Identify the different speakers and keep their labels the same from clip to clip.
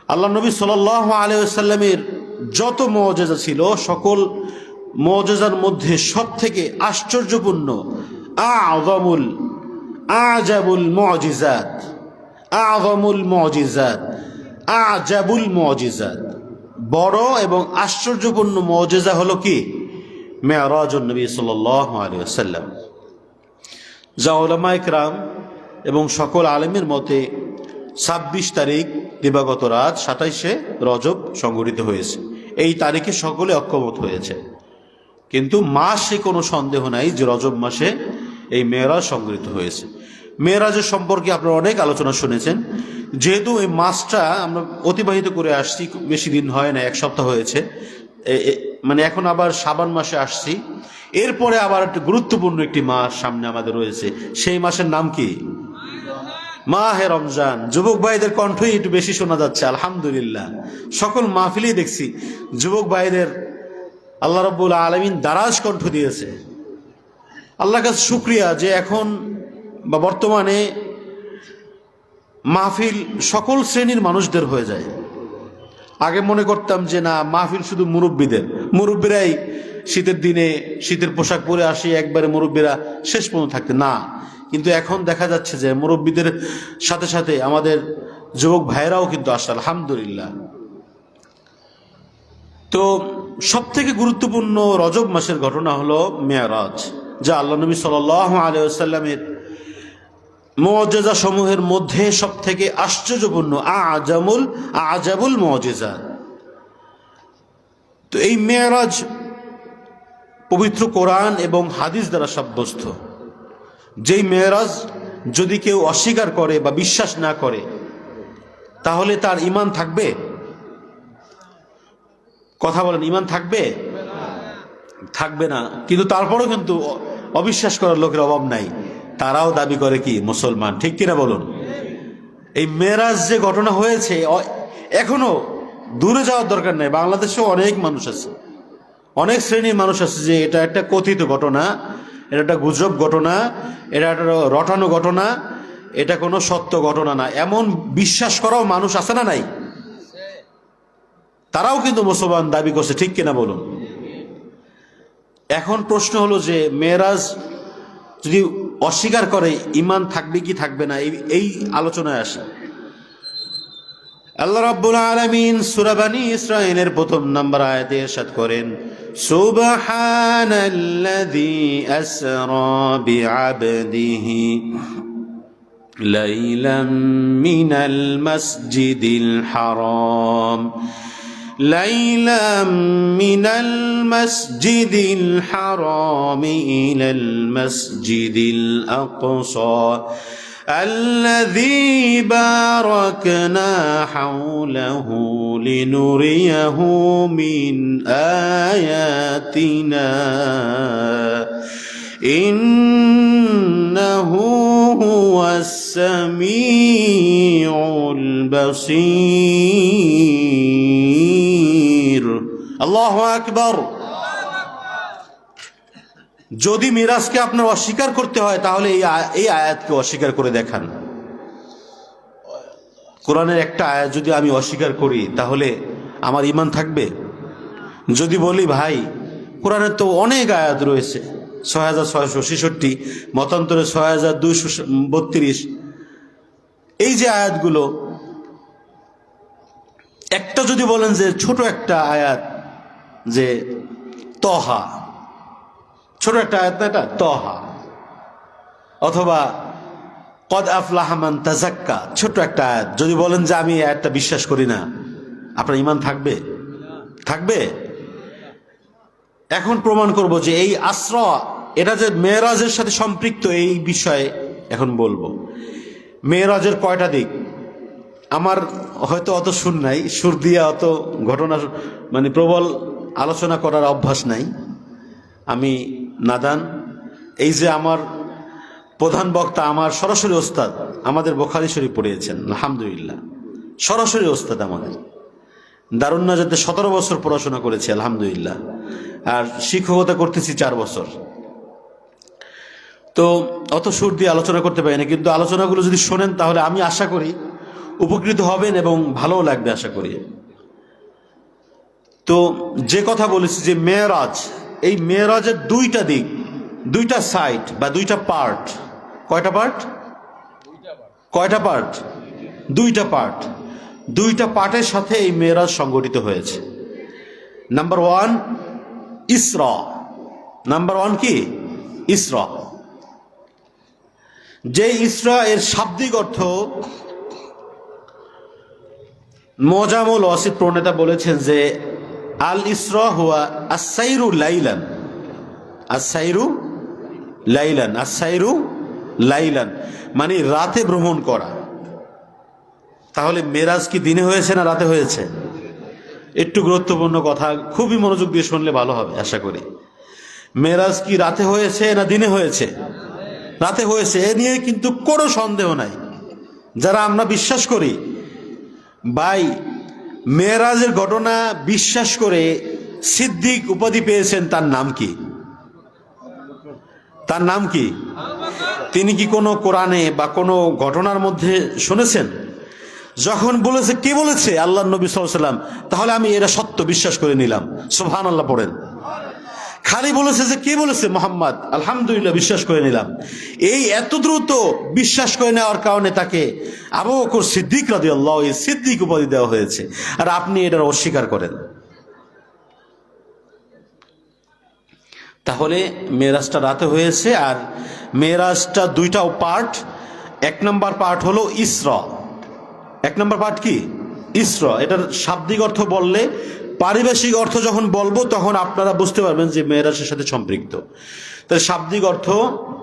Speaker 1: আল্লাহ নবী সাল্লাল্লাহু আলাইহি ওয়াসাল্লামের যত মুআজিজা ছিল, সকল মুআজিজার মধ্যে সবথেকে আশ্চর্যপূর্ণ আজাবুল মুআজিজাত আযমুল মুআজিজাত আজাবুল মুআজিজাত, বড় এবং আশ্চর্যপূর্ণ মুআজিজা হলো কি? মেরাজুন নবী সাল্লাল্লাহু আলাইহি ওয়াসাল্লাম। যা উলামায়ে কেরাম এবং সকল আলেমের মতে ২৬ তারিখ দিবাগত রাত ২৭শে রজব সংঘটিত হয়েছে। এই তারিখে সকলে ঐক্যমত হয়েছে, কিন্তু মাসে কোনো সন্দেহ নাই যে রজব মাসে এই মেরাজ সংঘটিত হয়েছে। মেরাজের সম্পর্কে আপনারা অনেক আলোচনা শুনেছেন। যেহেতু এই মাসটা আমরা অতিবাহিত করে আসছি, বেশি দিন হয় না, ১ সপ্তাহ হয়েছে, মানে এখন আবার শাবান মাসে আসছি। এরপরে আবার একটা গুরুত্বপূর্ণ একটি মাস সামনে আমাদের রয়েছে। সেই মাসের নাম কি? মাহে রমজান। যুবক ভাইদের কণ্ঠই একটু বেশি শোনা যাচ্ছে, আলহামদুলিল্লাহ। সকল মাহফিলেই দেখছি যুবক ভাইদের আল্লাহ রাব্বুল আলামিন দারাজ কণ্ঠ দিয়েছে। আল্লাহর কাছে শুকরিয়া যে এখন বা বর্তমানে মাহফিল সকল শ্রেণীর মানুষদের হয়ে যায়। আগে মনে করতাম যে না, মাহফিল শুধু মুরব্বীরাই শীতের দিনে শীতের পোশাক পরে আসি, একবারে মুরব্বীরা শেষ পর্যন্ত থাকতে না। কিন্তু এখন দেখা যাচ্ছে যে মুরব্বীদের সাথে সাথে আমাদের যুবক ভাইয়েরাও কিন্তু আসে, আলহামদুলিল্লাহ। তো সবথেকে গুরুত্বপূর্ণ রজব মাসের ঘটনা হলো মেরাজ, যা আল্লাহ নবী সাল্লাল্লাহু আলাইহি ওয়াসাল্লামের মুআজিজা সমূহের মধ্যে সবথেকে আশ্চর্যপূর্ণ আজাবুল মুআজিজা। তো এই মেরাজ পবিত্র কোরআন এবং হাদিস দ্বারা সাব্যস্ত। যেই মেরাজ যদি কেউ অস্বীকার করে বা বিশ্বাস না করে, তাহলে তার ঈমান থাকবে? কথা বলেন, ঈমান থাকবে? থাকবে না। কিন্তু তারপরেও কিন্তু অবিশ্বাস করার লোকের অভাব নাই, তারাও দাবি করে কি মুসলমান, ঠিক কিনা বলুন? এই মেরাজ যে ঘটনা হয়েছে, এখনো দূরে যাওয়ার দরকার নেই। বাংলাদেশেও অনেক মানুষ আছে, অনেক শ্রেণীর মানুষ আছে যে এটা একটা কথিত ঘটনা, এটা একটা গুজব ঘটনা, এটা একটা রটানো ঘটনা, এটা কোনো সত্য ঘটনা না, এমন বিশ্বাস করাও মানুষ আছে না নাই? তারাও কিন্তু মুসলমান দাবি করছে, ঠিক কিনা বলুন? এখন প্রশ্ন হলো যে মেরাজ যদি অস্বীকার করে ঈমান থাকবে কি থাকবে না, এই আলোচনায় আসে। আল্লাহ রাব্বুল আলামিন সূরা বনী ইসরাঈলের ১ম নম্বর আয়াতে ইরশাদ করেন, সুবহানাল্লাযী আসরা বিআবদিহি লাইলাম মিনাল মাসজিদিল হারাম ليلا من المسجد الحرام إلى المسجد الأقصى الذي باركنا حوله لنريه من آياتنا إنه هو السميع البصير আল্লাহু আকবার। যদি মিরাজকে আপনার অস্বীকার করতে হয়, তাহলে এই আয়াতকে অস্বীকার করে দেখান। কোরআনের একটা আয়াত যদি আমি অস্বীকার করি, তাহলে আমার ঈমান থাকবে? যদি বলি ভাই কোরআনের তো অনেক আয়াত রয়েছে, ৬৬৬৬, মতান্তরে ৬২৩২, এই যে আয়াতগুলো, একটা যদি বলেন যে ছোট একটা আয়াত, যে তহা, ছোট একটা আয়াত না এটা, তহা, অথবা কদ আফলাহা মান তাযাক্কা, ছোট একটা আয়াত, যদি বলেন যে আমি এই আয়াতটা বিশ্বাস করি না, আপনার ঈমান থাকবে? থাকবে? এখন প্রমাণ করব যে এই আসরা, এটা যে মেরাজের সাথে সম্পৃক্ত, এই বিষয়ে এখন বলবো। মেরাজের কয়টা দিক? আমার হয়তো অত সুর নাই, সুর দিয়ে অত ঘটনা মানে প্রবল আলোচনা করার অভ্যাস নাই, আমি নাদান। এই যে আমার প্রধান বক্তা, আমার সরাসরি ওস্তাদ, আমাদের বুখারী শরীফ পড়িয়েছেন, আলহামদুলিল্লাহ, সরাসরি ওস্তাদ আমাদের। দারুন নাজাতে ১৭ বছর পড়াশোনা করেছি, আলহামদুলিল্লাহ, আর শিক্ষকতা করতেছি ৪ বছর। তো অত সুর দিয়ে আলোচনা করতে পারি না, কিন্তু আলোচনাগুলো যদি শোনেন তাহলে আমি আশা করি উপকৃত হবেন এবং ভালো লাগবে আশা করি। তো যে কথা বলেছি যে মেরাজ, এই মেরাজের দুইটা দিক, দুইটা সাইড বা দুইটা পার্ট। কয়টা পার্ট? কয়টা পার্ট? দুইটা পার্ট। দুইটা পার্টের সাথে এই মেরাজ সংগঠিত হয়েছে। নাম্বার ওয়ান ইসরা। নাম্বার ওয়ান কি? ইসরা। যে ইসরা এর শাব্দিক অর্থ মোজামুল ওয়াসিফ প্রণেতা বলেছেন যে আল ইসরা হুয়া আসাইরু লাইলান। আসাইরু লাইলান, আসাইরু লাইলান মানে রাতে ভ্রমণ করা। তাহলে মেরাজ কি দিনে হয়েছে না রাতে হয়েছে? একটু গুরুত্বপূর্ণ কথা, খুবই মনোযোগ দিয়ে শুনলে ভালো হবে আশা করি। মেরাজ কি রাতে হয়েছে না দিনে হয়েছে? রাতে হয়েছে, এ নিয়ে কিন্তু কোনো সন্দেহ নাই। যারা আমরা বিশ্বাস করি, ভাই মেরাজের ঘটনা বিশ্বাস করে সিদ্দিক উপাধি পেয়েছেন, তার নাম কি? তার নাম কি? তিনি কি কোনো কোরআনে বা কোনো ঘটনার মধ্যে শুনেছেন? যখন বলেছে, কে বলেছে? আল্লাহ নবী সাল্লাল্লাহু আলাইহি ওয়াসাল্লাম, তাহলে আমি এটা সত্য বিশ্বাস করে নিলাম। সুবহানাল্লাহ পড়েন। খালি বলেছে যে কে বলেছে? মুহাম্মদ, আলহামদুলিল্লাহ বিশ্বাস করে নিলাম। এই এত দ্রুত বিশ্বাস করে নেওয়ার কারণে তাকে আবু বকর সিদ্দিক রাদিয়াল্লাহু আনহু সিদ্দিক উপাধি দেওয়া হয়েছে, আর আপনি এটার অস্বীকার করেন। তাহলে মেরাজটা রাতে হয়েছে। আর মেরাজটা দুইটাও পার্ট। এক নম্বর পার্ট হলো ইসরা। এক নম্বর পার্ট কি? ইসরা। এটার শাব্দিক অর্থ বললে, পারিভাষিক অর্থ যখন বলবো তখন আপনারা বুঝতে পারবেন যে মেরাজের সাথে সম্পৃক্ত। তার শাব্দিক অর্থ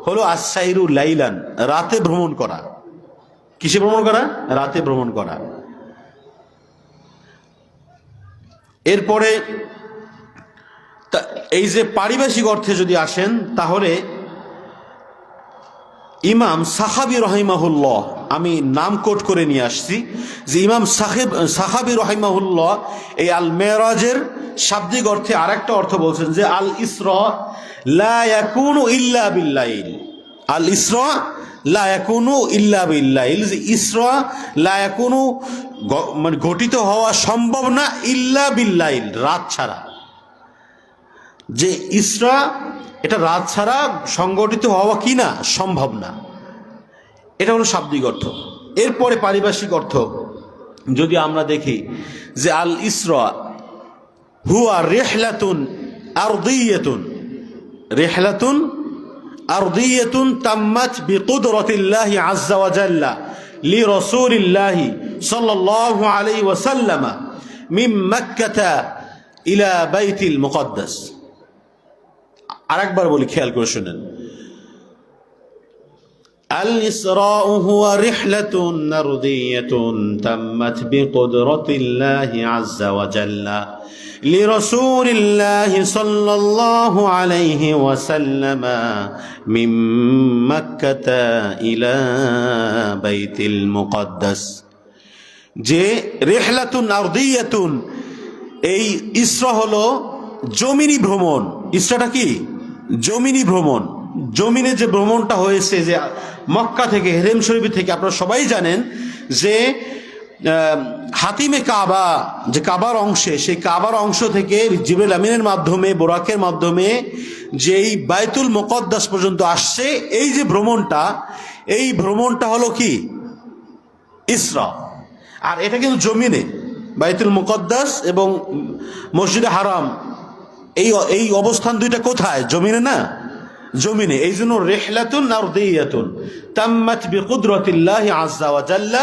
Speaker 1: হলো আসাইরু লাইলান, রাতে ভ্রমণ করা। কিসে ভ্রমণ করা? রাতে ভ্রমণ করা। এরপরে এই যে পারিভাষিক অর্থে যদি আসেন, তাহলে ইমাম সাহাবী রহিমাহুল্লাহ, আমি নাম কোট করে নিয়ে আসছি যে ইমাম সাহাবী রহিমাহুল্লাহ এই আল মেরাজের শাব্দিক অর্থে আরেকটা অর্থ বলছেন যে আল ইসরা লা ইয়াকুনু ইল্লা বিল্লাইল। আল ইসরা লা ইয়াকুনু ইল্লা বিল্লাইল, যে ইসরা লা ইয়াকুনু মানে ঘটিত হওয়া সম্ভব না ইল্লা বিল্লাইল, রাত ছাড়া। যে ইসরা এটা রাত ছাড়া সংগঠিত হওয়া কি না, সম্ভব না। এটা হলো শাব্দিক অর্থ। এরপরে পারিভাষিক অর্থ যদি আমরা দেখি যে আল ইসরা হুয়া রিহলাতুন আরদিয়াতুন। রিহলাতুন আরদিয়াতুন তাম্মাত বিকুদরাতিল্লাহি আযজা ওয়া জাল্লা লিরাসূলিল্লাহি সাল্লাল্লাহু আলাইহি ওয়াসাল্লাম মিন মক্কাতা ইলা বাইতিল মুকদ্দাস। আরেকবার বলি, খেয়াল করে শুনেন। আল ইসরা হুয়া রিহলাতুন আরদিয়াতুন তাম্মাত বিকুদরাতিল্লাহি আযজা ওয়া জাল্লা লিরাসূলিল্লাহি সাল্লাল্লাহু আলাইহি ওয়াসাল্লাম মিন মক্কাতা ইলা বাইতিল মুকদ্দাস। যে রিহলাতুন আরদিয়াতুন, এই ইসরা হলো জমিনি ভ্রমণ। ইসরাটা কি? জমিনি ভ্রমণ। জমিনে যে ভ্রমণটা হয়েছে, যে মক্কা থেকে, হেরেম শরীফ থেকে, আপনারা সবাই জানেন যে হাতিমে কাবা, যে কাবার অংশে, সেই কাবার অংশ থেকে জিবরিল আমিনের মাধ্যমে, বোরাকের মাধ্যমে যেই বাইতুল মুকদ্দাস পর্যন্ত আসছে, এই যে ভ্রমণটা, এই ভ্রমণটা হলো কি? ইসরা। আর এটা কিন্তু জমিনে। বাইতুল মুকদ্দাস এবং মসজিদে হারাম, এই অবস্থান দুইটা কোথায়? জমিনে না? জমিনে। এই জন্য রিহলাতুন আরদিয়াতুন তাম্মাত বিকুদরাতিল্লাহি আযজা ওয়া জাল্লা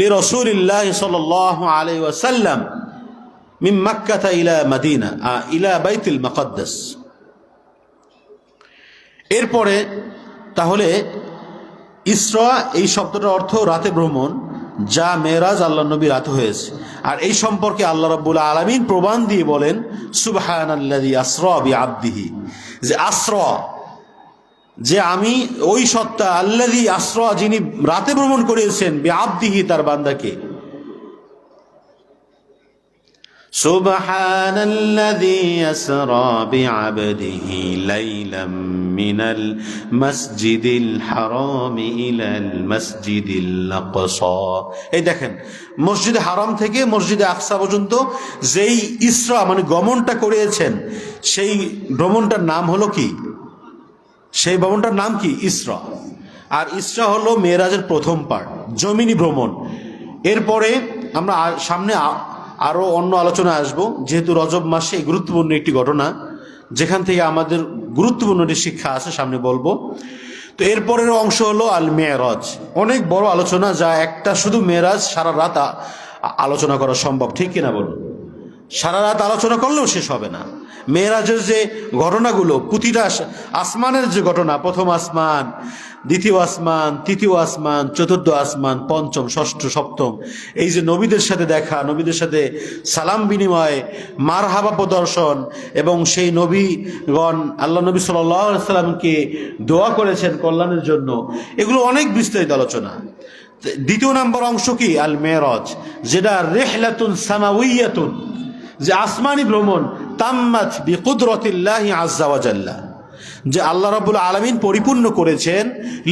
Speaker 1: লিরাসূলিল্লাহি সাল্লাল্লাহু আলাইহি ওয়াসাল্লাম মিন মক্কাতা ইলা মদিনা ইলা বাইতুল মুকদ্দাস। এরপরে তাহলে ইসরা, এই শব্দটার অর্থ রাতে ভ্রমণ, যা মেরাজ আল্লাহ নবী রাতে হয়েছে। আর এই সম্পর্কে আল্লাহ রাব্বুল আলামিন প্রমাণ দিয়ে বলেন সুবহানাল্লাযী আসরা বিআবদিহি, যে আসরা, যে আমি ওই সত্তা, আল্লাযী আসরা, যিনি রাতে ভ্রমণ করেছেন, বিআবদিহি, তার বান্দাকে। সুবহানাল্লাযী ইয়াসরা বিআবদিহি লাইলাম মিনাল মাসজিদিল হারাম ইলাল মাসজিদিল আকসা। এই দেখেন, মসজিদে হারাম থেকে মসজিদে আকসা পর্যন্ত যেই ইসরা মানে গমনটা করিয়েছেন, সেই ভ্রমণটার নাম হলো কি? সেই ভ্রমণটার নাম কি? ইসরা। আর ইসরা হলো মেরাজের প্রথম পার্ট, জমিনি ভ্রমণ। এরপরে আমরা সামনে আরো অন্য আলোচনা আসবো, যেহেতু রজব মাসে গুরুত্বপূর্ণ একটি ঘটনা যেখান থেকে আমাদের গুরুত্বপূর্ণ একটি শিক্ষা আছে, সামনে বলবো। তো এরপরের অংশ হলো আল মেরাজ, অনেক বড় আলোচনা, যা একটা শুধু মেরাজ সারা রাত আলোচনা করা সম্ভব, ঠিক কিনা বলুন? সারা রাত আলোচনা করলেও শেষ হবে না। মেরাজের যে ঘটনাগুলো, প্রতিটা আসমানের যে ঘটনা, প্রথম আসমান, দ্বিতীয় আসমান, তৃতীয় আসমান, চতুর্থ আসমান, পঞ্চম, ষষ্ঠ, সপ্তম, এই যে নবীদের সাথে দেখা, নবীদের সাথে সালাম বিনিময়, মারহাবা প্রদর্শন, এবং সেই নবীগণ আল্লাহ নবী সাল্লাল্লাহু আলাইহি সাল্লামকে দোয়া করেছেন কল্যাণের জন্য, এগুলো অনেক বিস্তারিত আলোচনা। দ্বিতীয় নম্বর অংশ কি? আল মেরাজ, যেটা রিহলাতুন সামাউইয়াতুন, যে আসমানি ভ্রমণ, তাম্মাত বিকুদরতিল্লাহি আযজা ওয়া জাল্লা, যে আল্লাহ রাব্বুল আলামিন পরিপূর্ণ করেছেন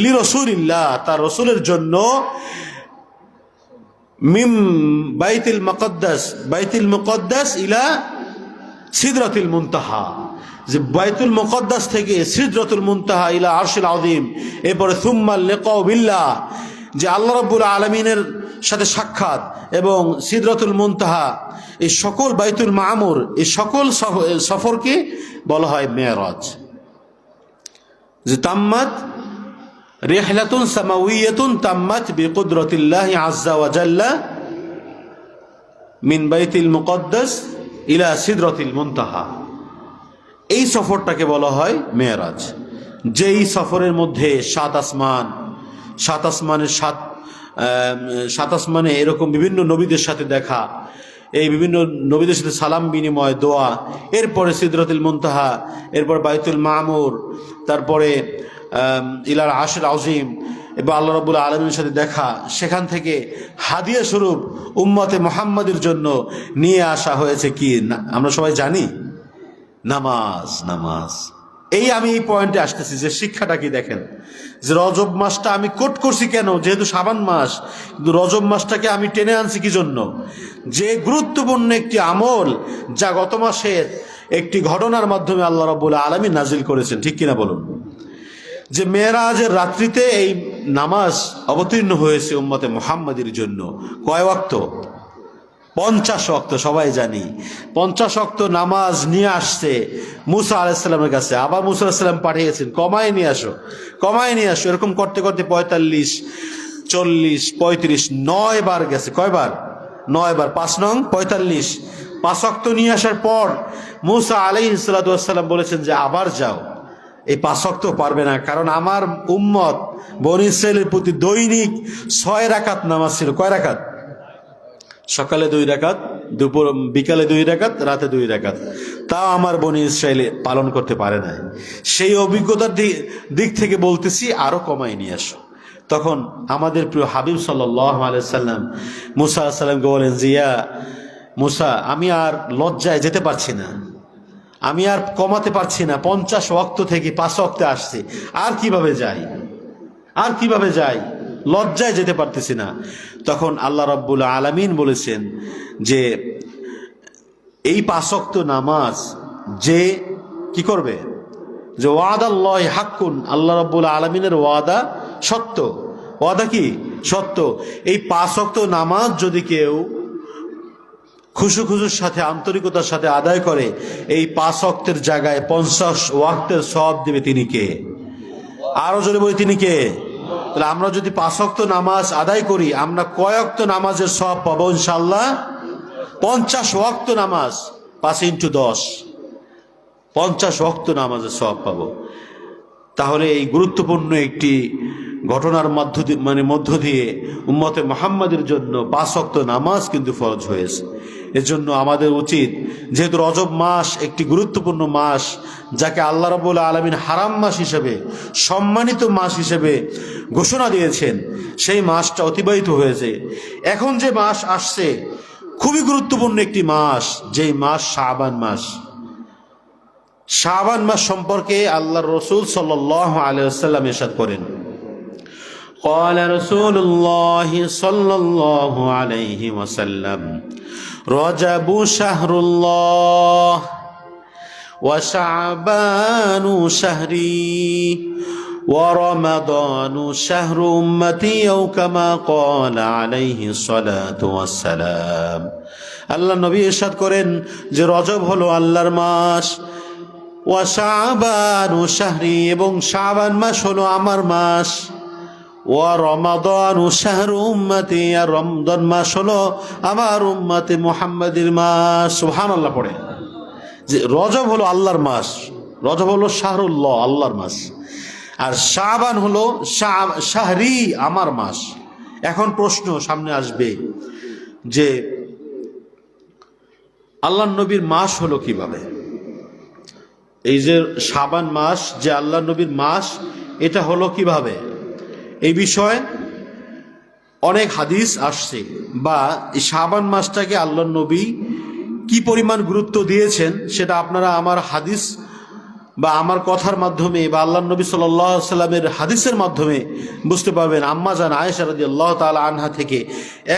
Speaker 1: লি রাসূলিল্লাহ, তার রাসূলের জন্য, মিম বাইতুল মুকদ্দাস ইলা সিদরাতুল মুনতাহা, যে বাইতুল মুকদ্দাস থেকে সিদরাতুল মুনতাহা ইলা আরশিল আযীম, এরপরে সুম্মা লিকাউ বিল্লাহ, যে আল্লাহ রাব্বুল আলামিনের সাথে সাক্ষাৎ, এবং সিদরাতুল মুনতাহা, এই সকল বাইতুল মামুর, এই সকল সফরকে বলা হয় মেরাজ। যে তাম্মাত রিহলাতুন সামাউইয়াতুন তাম্মাত বিকুদরতিল্লাহি আযজা ওয়া জাল্লা মিন বাইতুল মুকদ্দাস ইলা সিদরাতিল মুনতাহা, এই সফরটাকে বলা হয় মেরাজ। যেই সফরের মধ্যে সাত আসমানে এরকম বিভিন্ন নবীদের সাথে দেখা, এই বিভিন্ন নবীদের সাথে সালাম বিনিময়, দোয়া, এরপরে সিদরাতুল মুনতাহা, এরপর বাইতুল মামুর, তারপরে ইলাল আরশিল আযীম, এবং আল্লাহ রাব্বুল আলামিনের সাথে দেখা, সেখান থেকে হাদিয়া স্বরূপ উম্মতে মুহাম্মাদের জন্য নিয়ে আসা হয়েছে কি আমরা সবাই জানি? নামাজ। আমি এই পয়েন্টে আসতেছি, যে শিক্ষাটা কি দেখেন, যে রজব মাসটা আমি কোট করছি কেন? যেহেতু শাবান মাস, কিন্তু রজব মাসটাকে আমি টেনে আনছি কি জন্য? যে গুরুত্বপূর্ণ একটি আমল, যা গত মাসের একটি ঘটনার মাধ্যমে আল্লাহ রাব্বুল আলামিন নাজিল করেছেন, ঠিক কিনা বলুন? যে মেরাজের রাত্রিতে এই নামাজ অবতীর্ণ হয়েছে উম্মতে মুহাম্মাদের জন্য। কয় ওয়াক্ত? 50 ওয়াক্ত। সবাই জানি 50 ওয়াক্ত নামাজ নিয়ে আসছে মুসা আলাইহিস সালামের কাছে। আবার মুসা আলাইহিস সালাম পাঠিয়েছেন, কমায় নিয়ে আসো। এরকম করতে করতে 45, 40, 35, 9 বার গেছে। কয়বার? 9 বার। 5 নং 45। 5 ওয়াক্ত নিয়ে আসার পর মুসা আলাইহিস সালাম বলেছেন যে আবার যাও, এই 5 ওয়াক্ত পারবে না, কারণ আমার উম্মত বনী ইসরাইলের প্রতি দৈনিক 6 রাকাত নামাজ ছিল। কয় রাকাত? সকালে 2 রাকাত, বিকালে 2 রাকাত, রাতে 2 রাকাত। তাও আমার বনী ইসরায়েল পালন করতে পারে না। সেই অভিজ্ঞতার দিক থেকে বলতেছি, আরো কমাই নিয়ে আসো। তখন আমাদের প্রিয় হাবিব সাল্লাল্লাহু আলাইহি সাল্লাম মুসা আলাইহিস সালামকে বলেন, জিয়া মুসা, আমি আর লজ্জায় যেতে পারছি না, আমি আর কমাতে পারছি না। 50 ওয়াক্ত থেকে 5 ওয়াক্তে আসছে, আর কিভাবে যাই? লজ্জায় যেতে পারতেছি না। তখন আল্লাহ রাব্বুল আলামিন বলেছেন যে এই 5 ওয়াক্ত নামাজ যে কি করবে, যে ওয়াদাল্লাহি হাক্কুন, আল্লাহ রাব্বুল আলামিনের ওয়াদা সত্য। ওয়াদা কি? সত্য। এই 5 ওয়াক্ত নামাজ যদি কেউ খুশুর সাথে, আন্তরিকতার সাথে আদায় করে, এই 5 ওয়াক্তের জায়গায় 50 ওয়াক্তের সওয়াব দিবে তিনি কে? আরো জোরে বলি, তিনি কে? তাহলে আমরা যদি 5 ওয়াক্ত নামাজ আদায় করি, আমরা কয় ওয়াক্ত নামাজের সওয়াব পাবো ইনশাআল্লাহ? 50 ওয়াক্ত নামাজ। 5 × 10, 50 ওয়াক্ত নামাজের সওয়াব পাবো। তাহলে এই গুরুত্বপূর্ণ একটি ঘটনার মধ্য দিয়ে উম্মতে মুহাম্মাদের জন্য 5 ওয়াক্ত নামাজ কিন্তু ফরজ হয়েছে। এজন্য আমাদের উচিত, যেহেতু রজব মাস একটি গুরুত্বপূর্ণ মাস, যাকে আল্লাহ রাব্বুল আলামিন হারাম মাস হিসেবে, সম্মানিত মাস হিসেবে ঘোষণা দিয়েছেন, সেই মাসটা অতিবাহিত হয়েছে। এখন যে মাস আসছে খুবই গুরুত্বপূর্ণ একটি মাস, যেই মাস শাবান মাস। শাবান মাস সম্পর্কে আল্লাহর রাসূল সাল্লাল্লাহু আলাইহি ওয়াসাল্লাম ইরশাদ করেন, قال رسول الله صلى الله عليه وسلم رجب شهر الله وشعبان شهري ورمضان شهر أمتي أو كما قال عليه الصلاة والسلام। আল্লাহ নবী ইরশাদ করেন যে রজব হলো আল্লাহর মাস, ওয়া শাবানু শাহরি, এবং শাবান মাস হলো আমার মাস, ওয়া রমাদানু শাহরু উম্মতি, আর রমজান মাস হলো আমার উম্মতে মুহাম্মাদির মাস। সুবহানাল্লাহ পড়ে যে রজব হলো আল্লাহর মাস, রজব হলো শাহরুল্লাহ, আল্লাহর মাস, আর শাবান হলো শাহরি, আমার মাস। এখন প্রশ্ন সামনে আসবে যে আল্লাহর নবীর মাস হলো কিভাবে? এই যে শাবান মাস যে আল্লাহর নবীর মাস, এটা হলো কিভাবে? এই বিষয়ে অনেক হাদিস আসছে, বা এই শাবান মাসটাকে আল্লাহর নবী কি পরিমাণ গুরুত্ব দিয়েছেন সেটা আপনারা আমার হাদিস বা আমার কথার মাধ্যমে বা আল্লাহর নবী সাল্লাল্লাহু আলাইহি সাল্লামের হাদিসের মাধ্যমে বুঝতে পারবেন। আম্মা জান আয়েশা রাদিয়াল্লাহু তাআলা আনহা থেকে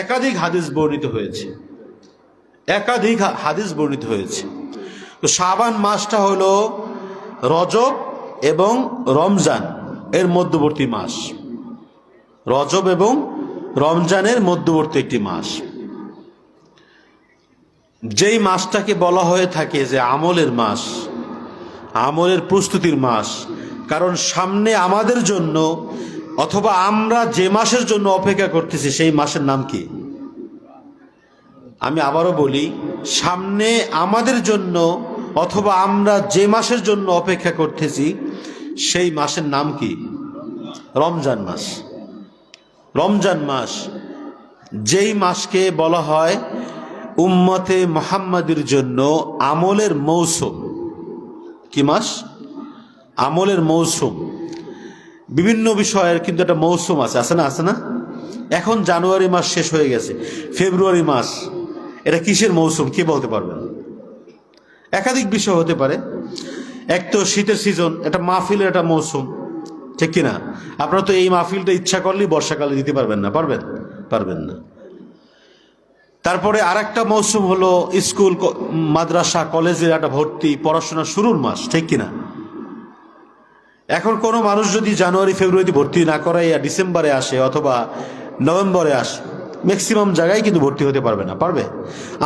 Speaker 1: একাধিক হাদিস বর্ণিত হয়েছে, একাধিক হাদিস বর্ণিত হয়েছে। তো শাবান মাসটা হলো রজব এবং রমজান এর মধ্যবর্তী মাস, রজব এবং রমজানের মধ্যবর্তী একটি মাস। যেই মাসটাকে বলা হয়ে থাকে যে আমলের মাস, আমলের প্রস্তুতির মাস, কারণ সামনে আমাদের জন্য অথবা আমরা যে মাসের জন্য অপেক্ষা করতেছি সেই মাসের নাম কি? আমি আবারও বলি, সামনে আমাদের জন্য অথবা আমরা যে মাসের জন্য অপেক্ষা করতেছি সেই মাসের নাম কি? রমজান মাস। রমজান মাস যেই মাসকে বলা হয় উম্মতে মুহাম্মাদের জন্য আমলের মৌসুম। কি মাস? আমলের মৌসুম। বিভিন্ন বিষয়ের কিন্তু একটা মৌসুম আছে, আছে না? আছে না? এখন জানুয়ারি মাস শেষ হয়ে গেছে, ফেব্রুয়ারি মাস, এটা কিসের মৌসুম কে বলতে পারবেন? একাধিক বিষয় হতে পারে। এক তো শীতের সিজন, এটা মাহফিলের একটা মৌসুম, ঠিক কিনা? আপনারা তো এই মাহফিলটা ইচ্ছা করলেই বর্ষাকালে দিতে পারবেন না, পারবেন? পারবেন না। তারপরে আরেকটা মৌসুম হলো স্কুল মাদ্রাসা কলেজের একটা ভর্তি পড়াশোনা শুরুর মাস, ঠিক কিনা? এখন কোনো মানুষ যদি জানুয়ারি ফেব্রুয়ারিতে ভর্তি না করাইয়া ডিসেম্বরে আসে অথবা নভেম্বরে আসে, ম্যাক্সিমাম জায়গায় কিন্তু ভর্তি হতে পারবে না। পারবে?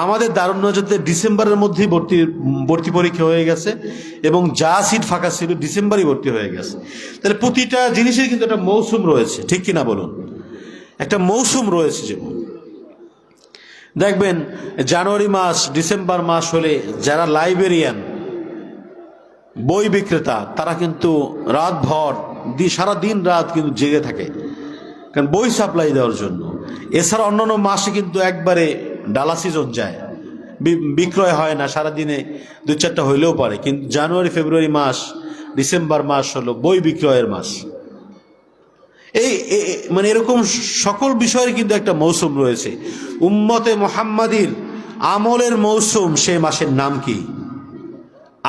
Speaker 1: আমাদের দারুণ নজরতে ডিসেম্বরের মধ্যেই ভর্তি পরীক্ষা হয়ে গেছে, এবং যা সিট ফাঁকা ছিল ডিসেম্বরই ভর্তি হয়ে গেছে। তাহলে প্রতিটা জিনিসের কিন্তু একটা মৌসুম রয়েছে, ঠিক কিনা বলুন? একটা মৌসুম রয়েছে। যেমন দেখবেন জানুয়ারি মাস ডিসেম্বর মাস হলে যারা লাইব্রেরিয়ান, বই বিক্রেতা, তারা কিন্তু রাতভর সারা দিন রাত কিন্তু জেগে থাকে, কারণ বই সাপ্লাই দেওয়ার জন্য। এছাড়া অন্যান্য মাসে কিন্তু একবারে ডালা সিজন যায়, বিক্রয় হয় না, সারাদিনে দু চারটা হইলেও পারে। কিন্তু জানুয়ারি ফেব্রুয়ারি মাস ডিসেম্বর মাস হলো বই বিক্রয়ের মাস। এই মানে এরকম সকল বিষয়ের কিন্তু একটা মৌসুম রয়েছে। উম্মতে মুহাম্মাদির আমলের মৌসুম, সেই মাসের নাম কি?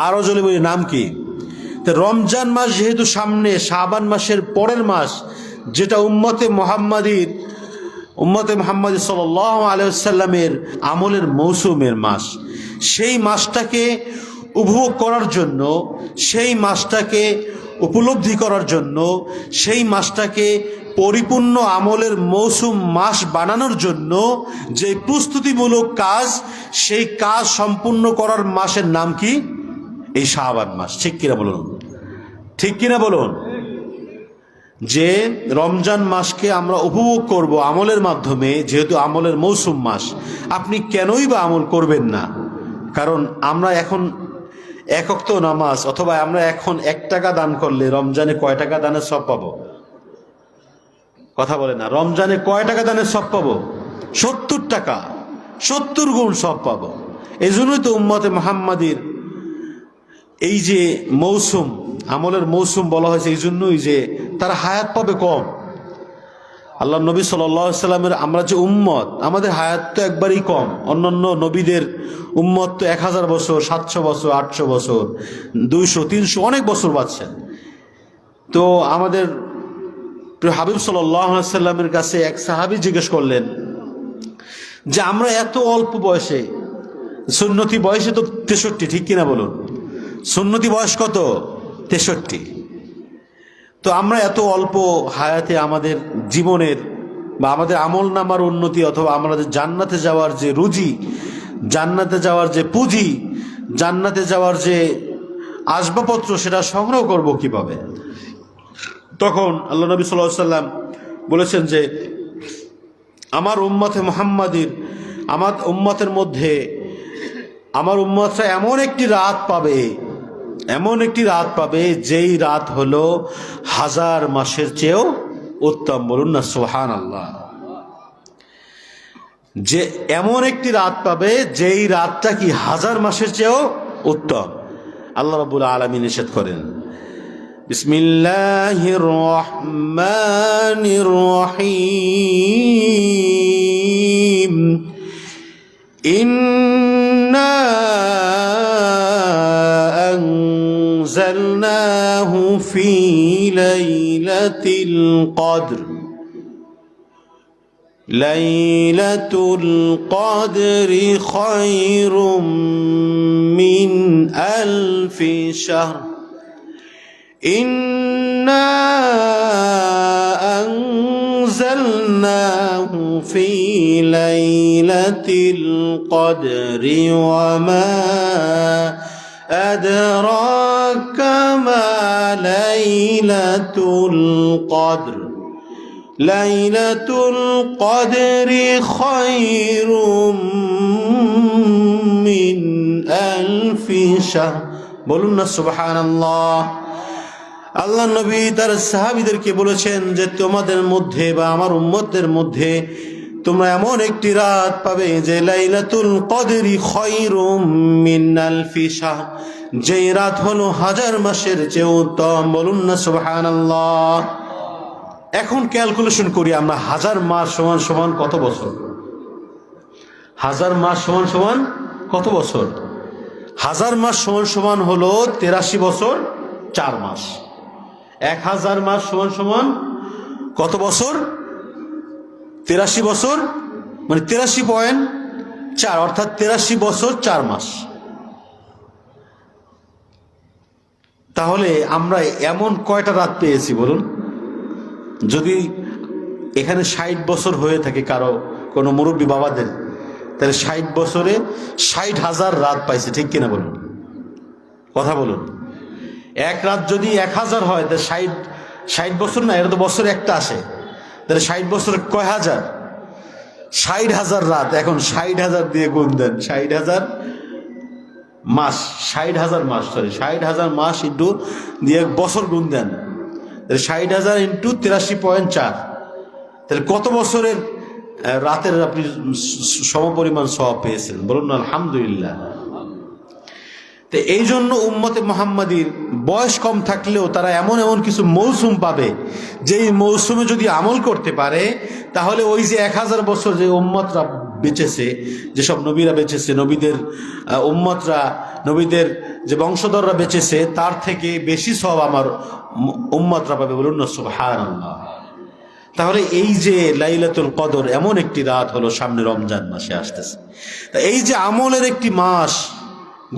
Speaker 1: আরো জলে বলি নাম কি? তো রমজান মাস যেহেতু সামনে, শাবান মাসের পরের মাস, যেটা উম্মতে মুহাম্মাদি সাল্লাল্লাহু আলাইহি ওয়াসাল্লামের আমলের মৌসুমের মাস, সেই মাসটাকে উপভোগ করার জন্য, সেই মাসটাকে উপলব্ধি করার জন্য, সেই মাসটাকে পরিপূর্ণ আমলের মৌসুম মাস বানানোর জন্য যে প্রস্তুতিমূলক কাজ, সেই কাজ সম্পূর্ণ করার মাসের নাম কি? এই শাবান মাস। ঠিক কিনা বলুন? ঠিক কিনা বলুন? যে রমজান মাসকে আমরা উপভোগ করব আমলের মাধ্যমে, যেহেতু আমলের মৌসুম মাস। আপনি কেনই বা আমল করবেন না? কারণ আমরা এখন এক ওয়াক্ত নামাজ অথবা আমরা এখন 1 টাকা দান করলে রমজানে কয় টাকা দানের সব পাবো? কথা বলে না। রমজানে কয় টাকা দানের সব পাবো? 70 টাকা, 70 গুণ সব পাবো। এই জন্যই তো উম্মতে মুহাম্মাদির এই যে মৌসুম, আমলের মৌসুম বলা হয়েছে এই জন্যই যে তারা হায়াত পাবে কম। আল্লাহ নবী সাল্লাল্লাহু আলাইহি সাল্লামের আমরা যে উম্মত, আমাদের হায়াত তো একবারই কম। অন্যান্য নবীদের উম্মত তো 1000 বছর, 700 বছর, 800 বছর, 200, 300 অনেক বছর বাঁচছেন। তো আমাদের হাবিব সাল্লাল্লাহু আলাইহি সাল্লামের কাছে এক সাহাবী জিজ্ঞেস করলেন যে আমরা এত অল্প বয়সে, সুন্নতি বয়সে তো 63, ঠিক কিনা বলুন? সুন্নতি বয়স কত? 63। তো আমরা এত অল্প হায়াতে আমাদের জীবনের বা আমাদের আমল নামার উন্নতি অথবা আমাদের জান্নাতে যাওয়ার যে রুজি, জান্নাতে যাওয়ার যে পুঁজি, জান্নাতে যাওয়ার যে আসবাবপত্র, সেটা সংগ্রহ করব কিভাবে? তখন আল্লাহ নবী সাল্লাল্লাহু আলাইহি সাল্লাম বলেছেন যে আমার উম্মতে মুহাম্মাদির, আমার উম্মতের মধ্যে আমার উম্মতরা এমন একটি রাত পাবে, এমন একটি রাত পাবে যেই রাত হলো 1000 মাসের চেয়েও উত্তম। বলুন না সুবহানাল্লাহ। যে এমন একটি রাত পাবে যেই রাতটা কি 1000 মাসের চেয়েও উত্তম। আল্লাহ রাব্বুল আলামিন নিষেধ করেন, বিসমিল্লাহির রহমানির রহিম, ইন্না আনজালনাহু ফি লাইলাতিল কদর, লাইলাতুল কদরি খায়রুম মিন আলফি শাহর, ইন্না আনজালনাহু ফি লাইলাতিল কদরি ওয়া মা আদরাকা মা লাইলাতুল কদর, লাইলাতুল কদরি খায়রুম মিন আলফি শাহর। বলুন না সুবহানাল্লাহ। আল্লাহ নবী তার সাহাবীদেরকে বলেছেন যে তোমাদের মধ্যে বা আমার উম্মতদের মধ্যে তোমরা এমন একটি রাত পাবে যে লাইলাতুল কদরি খায়রুম মিন আলফি শাহর, যেই রাত হলো 1000 মাসের চেয়ে উত্তম। বলুন না সুবহানাল্লাহ। এখন ক্যালকুলেশন করি আমরা, 1000 মাস সমান সমান কত বছর? 1000 মাস সমান সমান কত বছর? 1000 মাস সমান সমান হলো 83 বছর 4 মাস। 1000 মাস সমান সমান কত বছর? 83 বছর, মানে 83.4, অর্থাৎ 83 বছর 4 মাস। তাহলে আমরা এমন কয়টা রাত পেয়েছি বলুন? যদি এখানে 60 বছর হয়ে থাকে কারো, কোনো মুরব্বী বাবাদের, তাহলে 60 বছরে 60,000 রাত পাইছে, ঠিক কিনা বলুন? কথা বলুন। এক রাত যদি 1000 হয় তাহলে 60 বছর না, এটা তো বছর একটা আসে, তাহলে 60 বছরে কয় হাজার? 60,000 রাত। এখন 60,000 দিয়ে গুণ দেন, 60,000 মাস, 60,000 মাস, সরি 60,000 মাস ইন্টু দিয়ে বছর গুণ দেন, তাহলে 60,000 ইন্টু 83.4, তাহলে কত বছরের রাতের আপনি সমপরিমাণ সওয়াব পেয়েছেন? বলুন আলহামদুলিল্লাহ। তো এই জন্য উম্মতে মুহাম্মাদির বয়স কম থাকলেও তারা এমন এমন কিছু মৌসুম পাবে, যেই মৌসুমে যদি আমল করতে পারে তাহলে ওই যে 1000 বছর যে উম্মতরা বেঁচেছে, যেসব নবীরা বেঁচেছে, নবীদের উম্মতরা, নবীদের যে বংশধররা বেঁচেছে, তার থেকে বেশি সওয়াব আমার উম্মতরা পাবে। বলুন না সুবহানাল্লাহ। তাহলে এই যে লাইলাতুল কদর, এমন একটি রাত হলো সামনে রমজান মাসে আসতেছে। এই যে আমলের একটি মাস,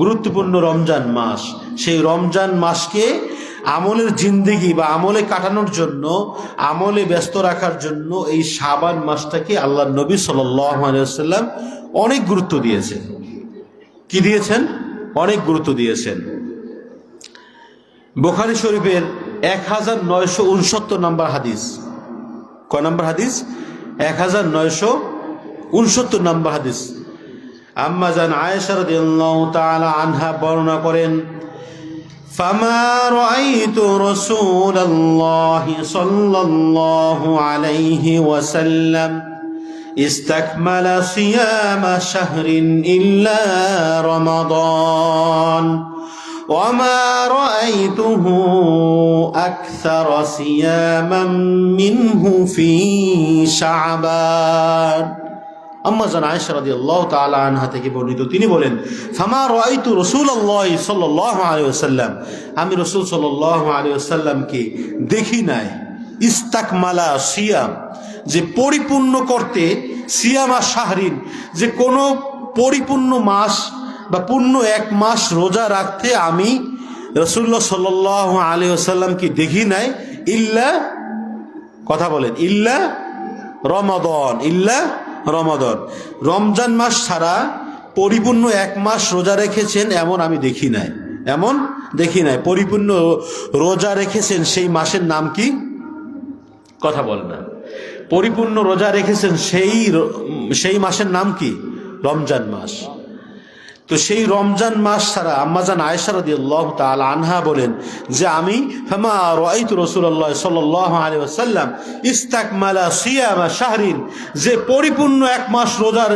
Speaker 1: গুরুত্বপূর্ণ রমজান মাস, সেই রমজান মাসকে আমলের জিন্দেগি বা আমলে কাটানোর জন্য, আমলে ব্যস্ত রাখার জন্য এই শাবান মাসটাকে আল্লাহ নবী সাল্লাল্লাহু আলাইহি ওয়াসাল্লাম অনেক গুরুত্ব দিয়েছেন। কি দিয়েছেন? অনেক গুরুত্ব দিয়েছেন। বুখারী শরীফের 1969 নম্বর হাদিস। কয় নম্বর হাদিস? 1969 নম্বর হাদিস। আম্মা জান আয়েশা রাদিয়াল্লাহু তাআলা আনহা বর্ণনা করেন, ফামা রাআইতু রাসূলুল্লাহি সাল্লাল্লাহু আলাইহি ওয়াসাল্লাম ইসতাকমালা সিয়ামা শাহরিন ইল্লা রমাদান وما رأيته أكثر صياما منه في شعبان আম্মা জান আয়েশা রাদিয়াল্লাহু তাআলা আনহা থেকে বর্ণিত, তিনি বলেন, ফামা রাআইতু রাসূলুল্লাহ সাল্লাল্লাহু আলাইহি ওয়াসাল্লাম, আমি রাসূল সাল্লাল্লাহু আলাইহি ওয়াসাল্লামকে দেখি নাই ইস্তাকমালা সিয়াম, যে পরিপূর্ণ করতে, সিয়ামা শাহরিন, যে কোনো পরিপূর্ণ মাস বা পূর্ণ এক মাস রোজা রাখতে আমি রাসূলুল্লাহ সাল্লাল্লাহু আলাইহি ওয়াসাল্লামকে দেখি নাই, ইল্লা, কথা বলেন, ইল্লা রমাদান, ইল্লা রমাদান, রমজান মাস ছাড়া পরিপূর্ণ এক মাস রোজা রেখেছেন এমন আমি দেখি নাই, এমন দেখি নাই। পরিপূর্ণ রোজা রেখেছেন সেই মাসের নাম কি? কথা বলেন না। পরিপূর্ণ রোজা রেখেছেন সেই মাসের নাম কি? রমজান মাস। তো সেই রমজান মাস ছাড়া আম্মাজান আয়েশা রাদিয়াল্লাহু তাআলা আনহা বলেন যে আমি ফামা রাআইতু রাসূলুল্লাহ সাল্লাল্লাহু আলাইহি ওয়াসাল্লাম ইস্তাকমালা সিয়ামা শাহরিন, যে পরিপূর্ণ এক মাস রোজার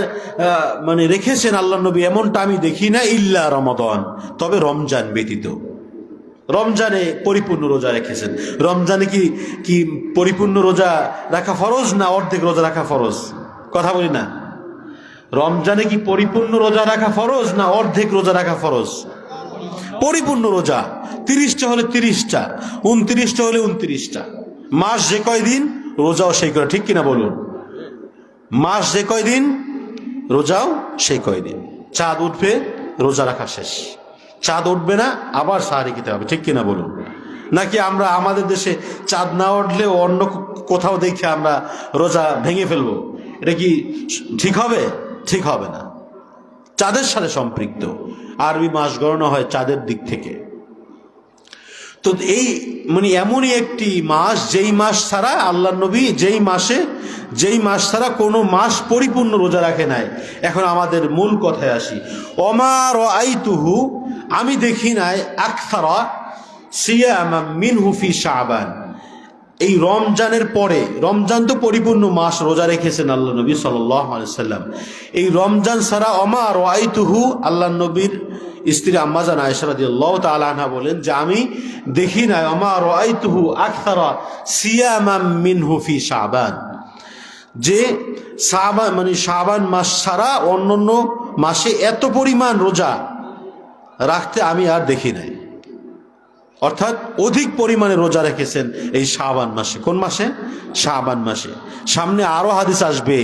Speaker 1: মানে রেখেছেন আল্লাহর নবী, এমনটা আমি দেখি না, ইল্লা রমাদান, তবে রমজান ব্যতীত। রমজানে পরিপূর্ণ রোজা রেখেছেন। রমজানে কি পরিপূর্ণ রোজা রাখা ফরজ না অর্ধেক রোজা রাখা ফরজ? কথা বলি না। রমজানে কি পরিপূর্ণ রোজা রাখা ফরজ না অর্ধেক রোজা রাখা ফরজ? পরিপূর্ণ রোজা। 30টা হলে 30টা, 29টা হলে 29টা। মাস যে কয়দিন রোজাও সেই কয়, ঠিক কিনা বলুন? মাস যে কয়দিন রোজাও সেই কয়দিন। চাঁদ উঠবে রোজা রাখা শেষ, চাঁদ উঠবে না আবার সাহারি খেতে হবে, ঠিক কিনা বলুন? নাকি আমরা আমাদের দেশে চাঁদ না উঠলেও অন্য কোথাও দেখে আমরা রোজা ভেঙে ফেলবো? এটা কি ঠিক হবে? ঠিক হবে না। চাঁদের সাথে সম্পৃক্ত, আরবি মাস গণনা হয় চাঁদের দিক থেকে। তো এই মানে এমনই একটি মাস, যেই মাস ছাড়া আল্লাহ নবী যেই মাস ছাড়া কোনো মাস পরিপূর্ণ রোজা রাখে নাই। এখন আমাদের মূল কথায় আসি। ওমা রাআইতুহু, আমি দেখি নাই, আকসারা সিয়ামা মিনহু ফি শাবান, এই রমজানের পরে, রমজান তো পরিপূর্ণ মাস রোজা রেখেছেন আল্লাহ নবী সাল্লাল্লাহু আলাইহি সাল্লাম, এই রমজান ছাড়া ওমা রাআইতুহু, আল্লাহ নবীর স্ত্রী আম্মাজান আয়েশা রাদিয়াল্লাহু তাআলা আনহা বলেন যে আমি দেখি নাই ওমা রাআইতুহু আকসারা সিয়ামা মিনহু ফি শাবান, যে শাবান মানে শাবান মাস ছাড়া অন্যান্য মাসে এত পরিমাণ রোজা রাখতে আমি আর দেখি নাই। অর্থাৎ অধিক পরিমাণে রোজা রেখেছেন এই শাবান মাসে। কোন মাসে? শাবান মাসে। সামনে আরো হাদিস আসবে,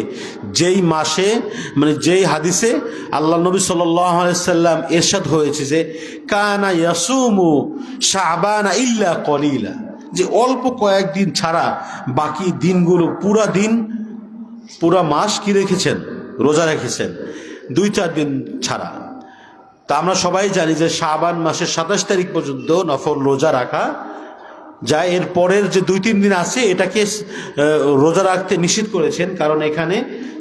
Speaker 1: যেই মাসে মানে যেই হাদিসে আল্লাহ নবী সাল্লাল্লাহু আলাইহি সাল্লাম ইরশাদ হয়েছে যে কানা ইয়াসুমু শাবানা ইল্লা কলিলা, যে অল্প কয়েকদিন ছাড়া বাকি দিনগুলো পুরা মাস কি রেখেছেন? রোজা রেখেছেন, 2-4 দিন ছাড়া। তা আমরা সবাই জানি যে শাবান মাসের 27 তারিখ পর্যন্ত নফল রোজা রাখা যায়। এর পরের যে 2-3 দিন আছে এটাকে রোজা রাখতে নিষেধ করেছেন, কারণ এখানে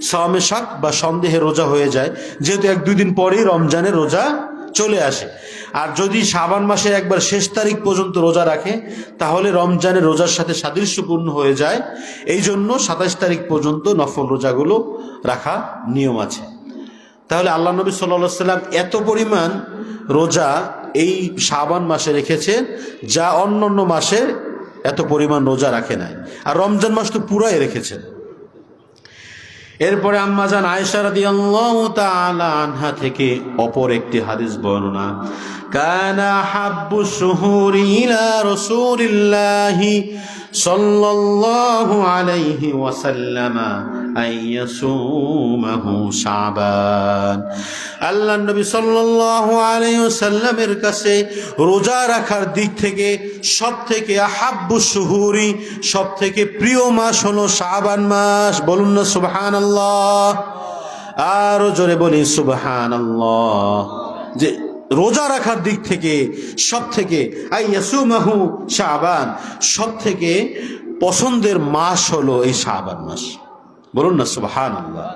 Speaker 1: সাওমে শাক বা সন্দেহে রোজা হয়ে যায়, যেহেতু 1-2 দিন পরেই রমজানের রোজা চলে আসে। আর যদি শাবান মাসের একবার শেষ তারিখ পর্যন্ত রোজা রাখে তাহলে রমজানের রোজার সাথে সাদৃশ্যপূর্ণ হয়ে যায়। এই জন্য 27 তারিখ পর্যন্ত নফল রোজাগুলো রাখা নিয়ম আছে। তাহলে আল্লাহ নবী সাল্লাল্লাহু আলাইহি সাল্লাম এত পরিমাণ রোজা এই শাবান মাসে রেখেছেন যা অন্যান্য মাসে এত পরিমাণ রোজা রাখে নাই, আর রমজান মাস তো পুরাই রেখেছেন। এরপরে আম্মাজান আয়েশা রাদিয়াল্লাহু তাআলা আনহা থেকে অপর একটি হাদিস বর্ণনা, কানা হাব্বু শুহুরি ইলা রাসূলিল্লাহি সাল্লাল্লাহু আলাইহি ওয়াসাল্লাম আইয়াসুমাহু শাবান, আল্লাহর নবী সাল্লাল্লাহু আলাইহি ওয়াসাল্লামের কাছে রোজা রাখার দিক থেকে সবথেকে আহাব্বু শুহুরি, সবথেকে প্রিয় মাস হলো শাবান মাস। বলুন না সুবহানাল্লাহ, আরো জোরে বলি সুবহানাল্লাহ। যে রোজা রাখার দিক থেকে সবথেকে আইয়াসুমাহু শাবান, সবথেকে পছন্দের মাস হলো এই শাবান মাস। বলুন না সুবহানাল্লাহ।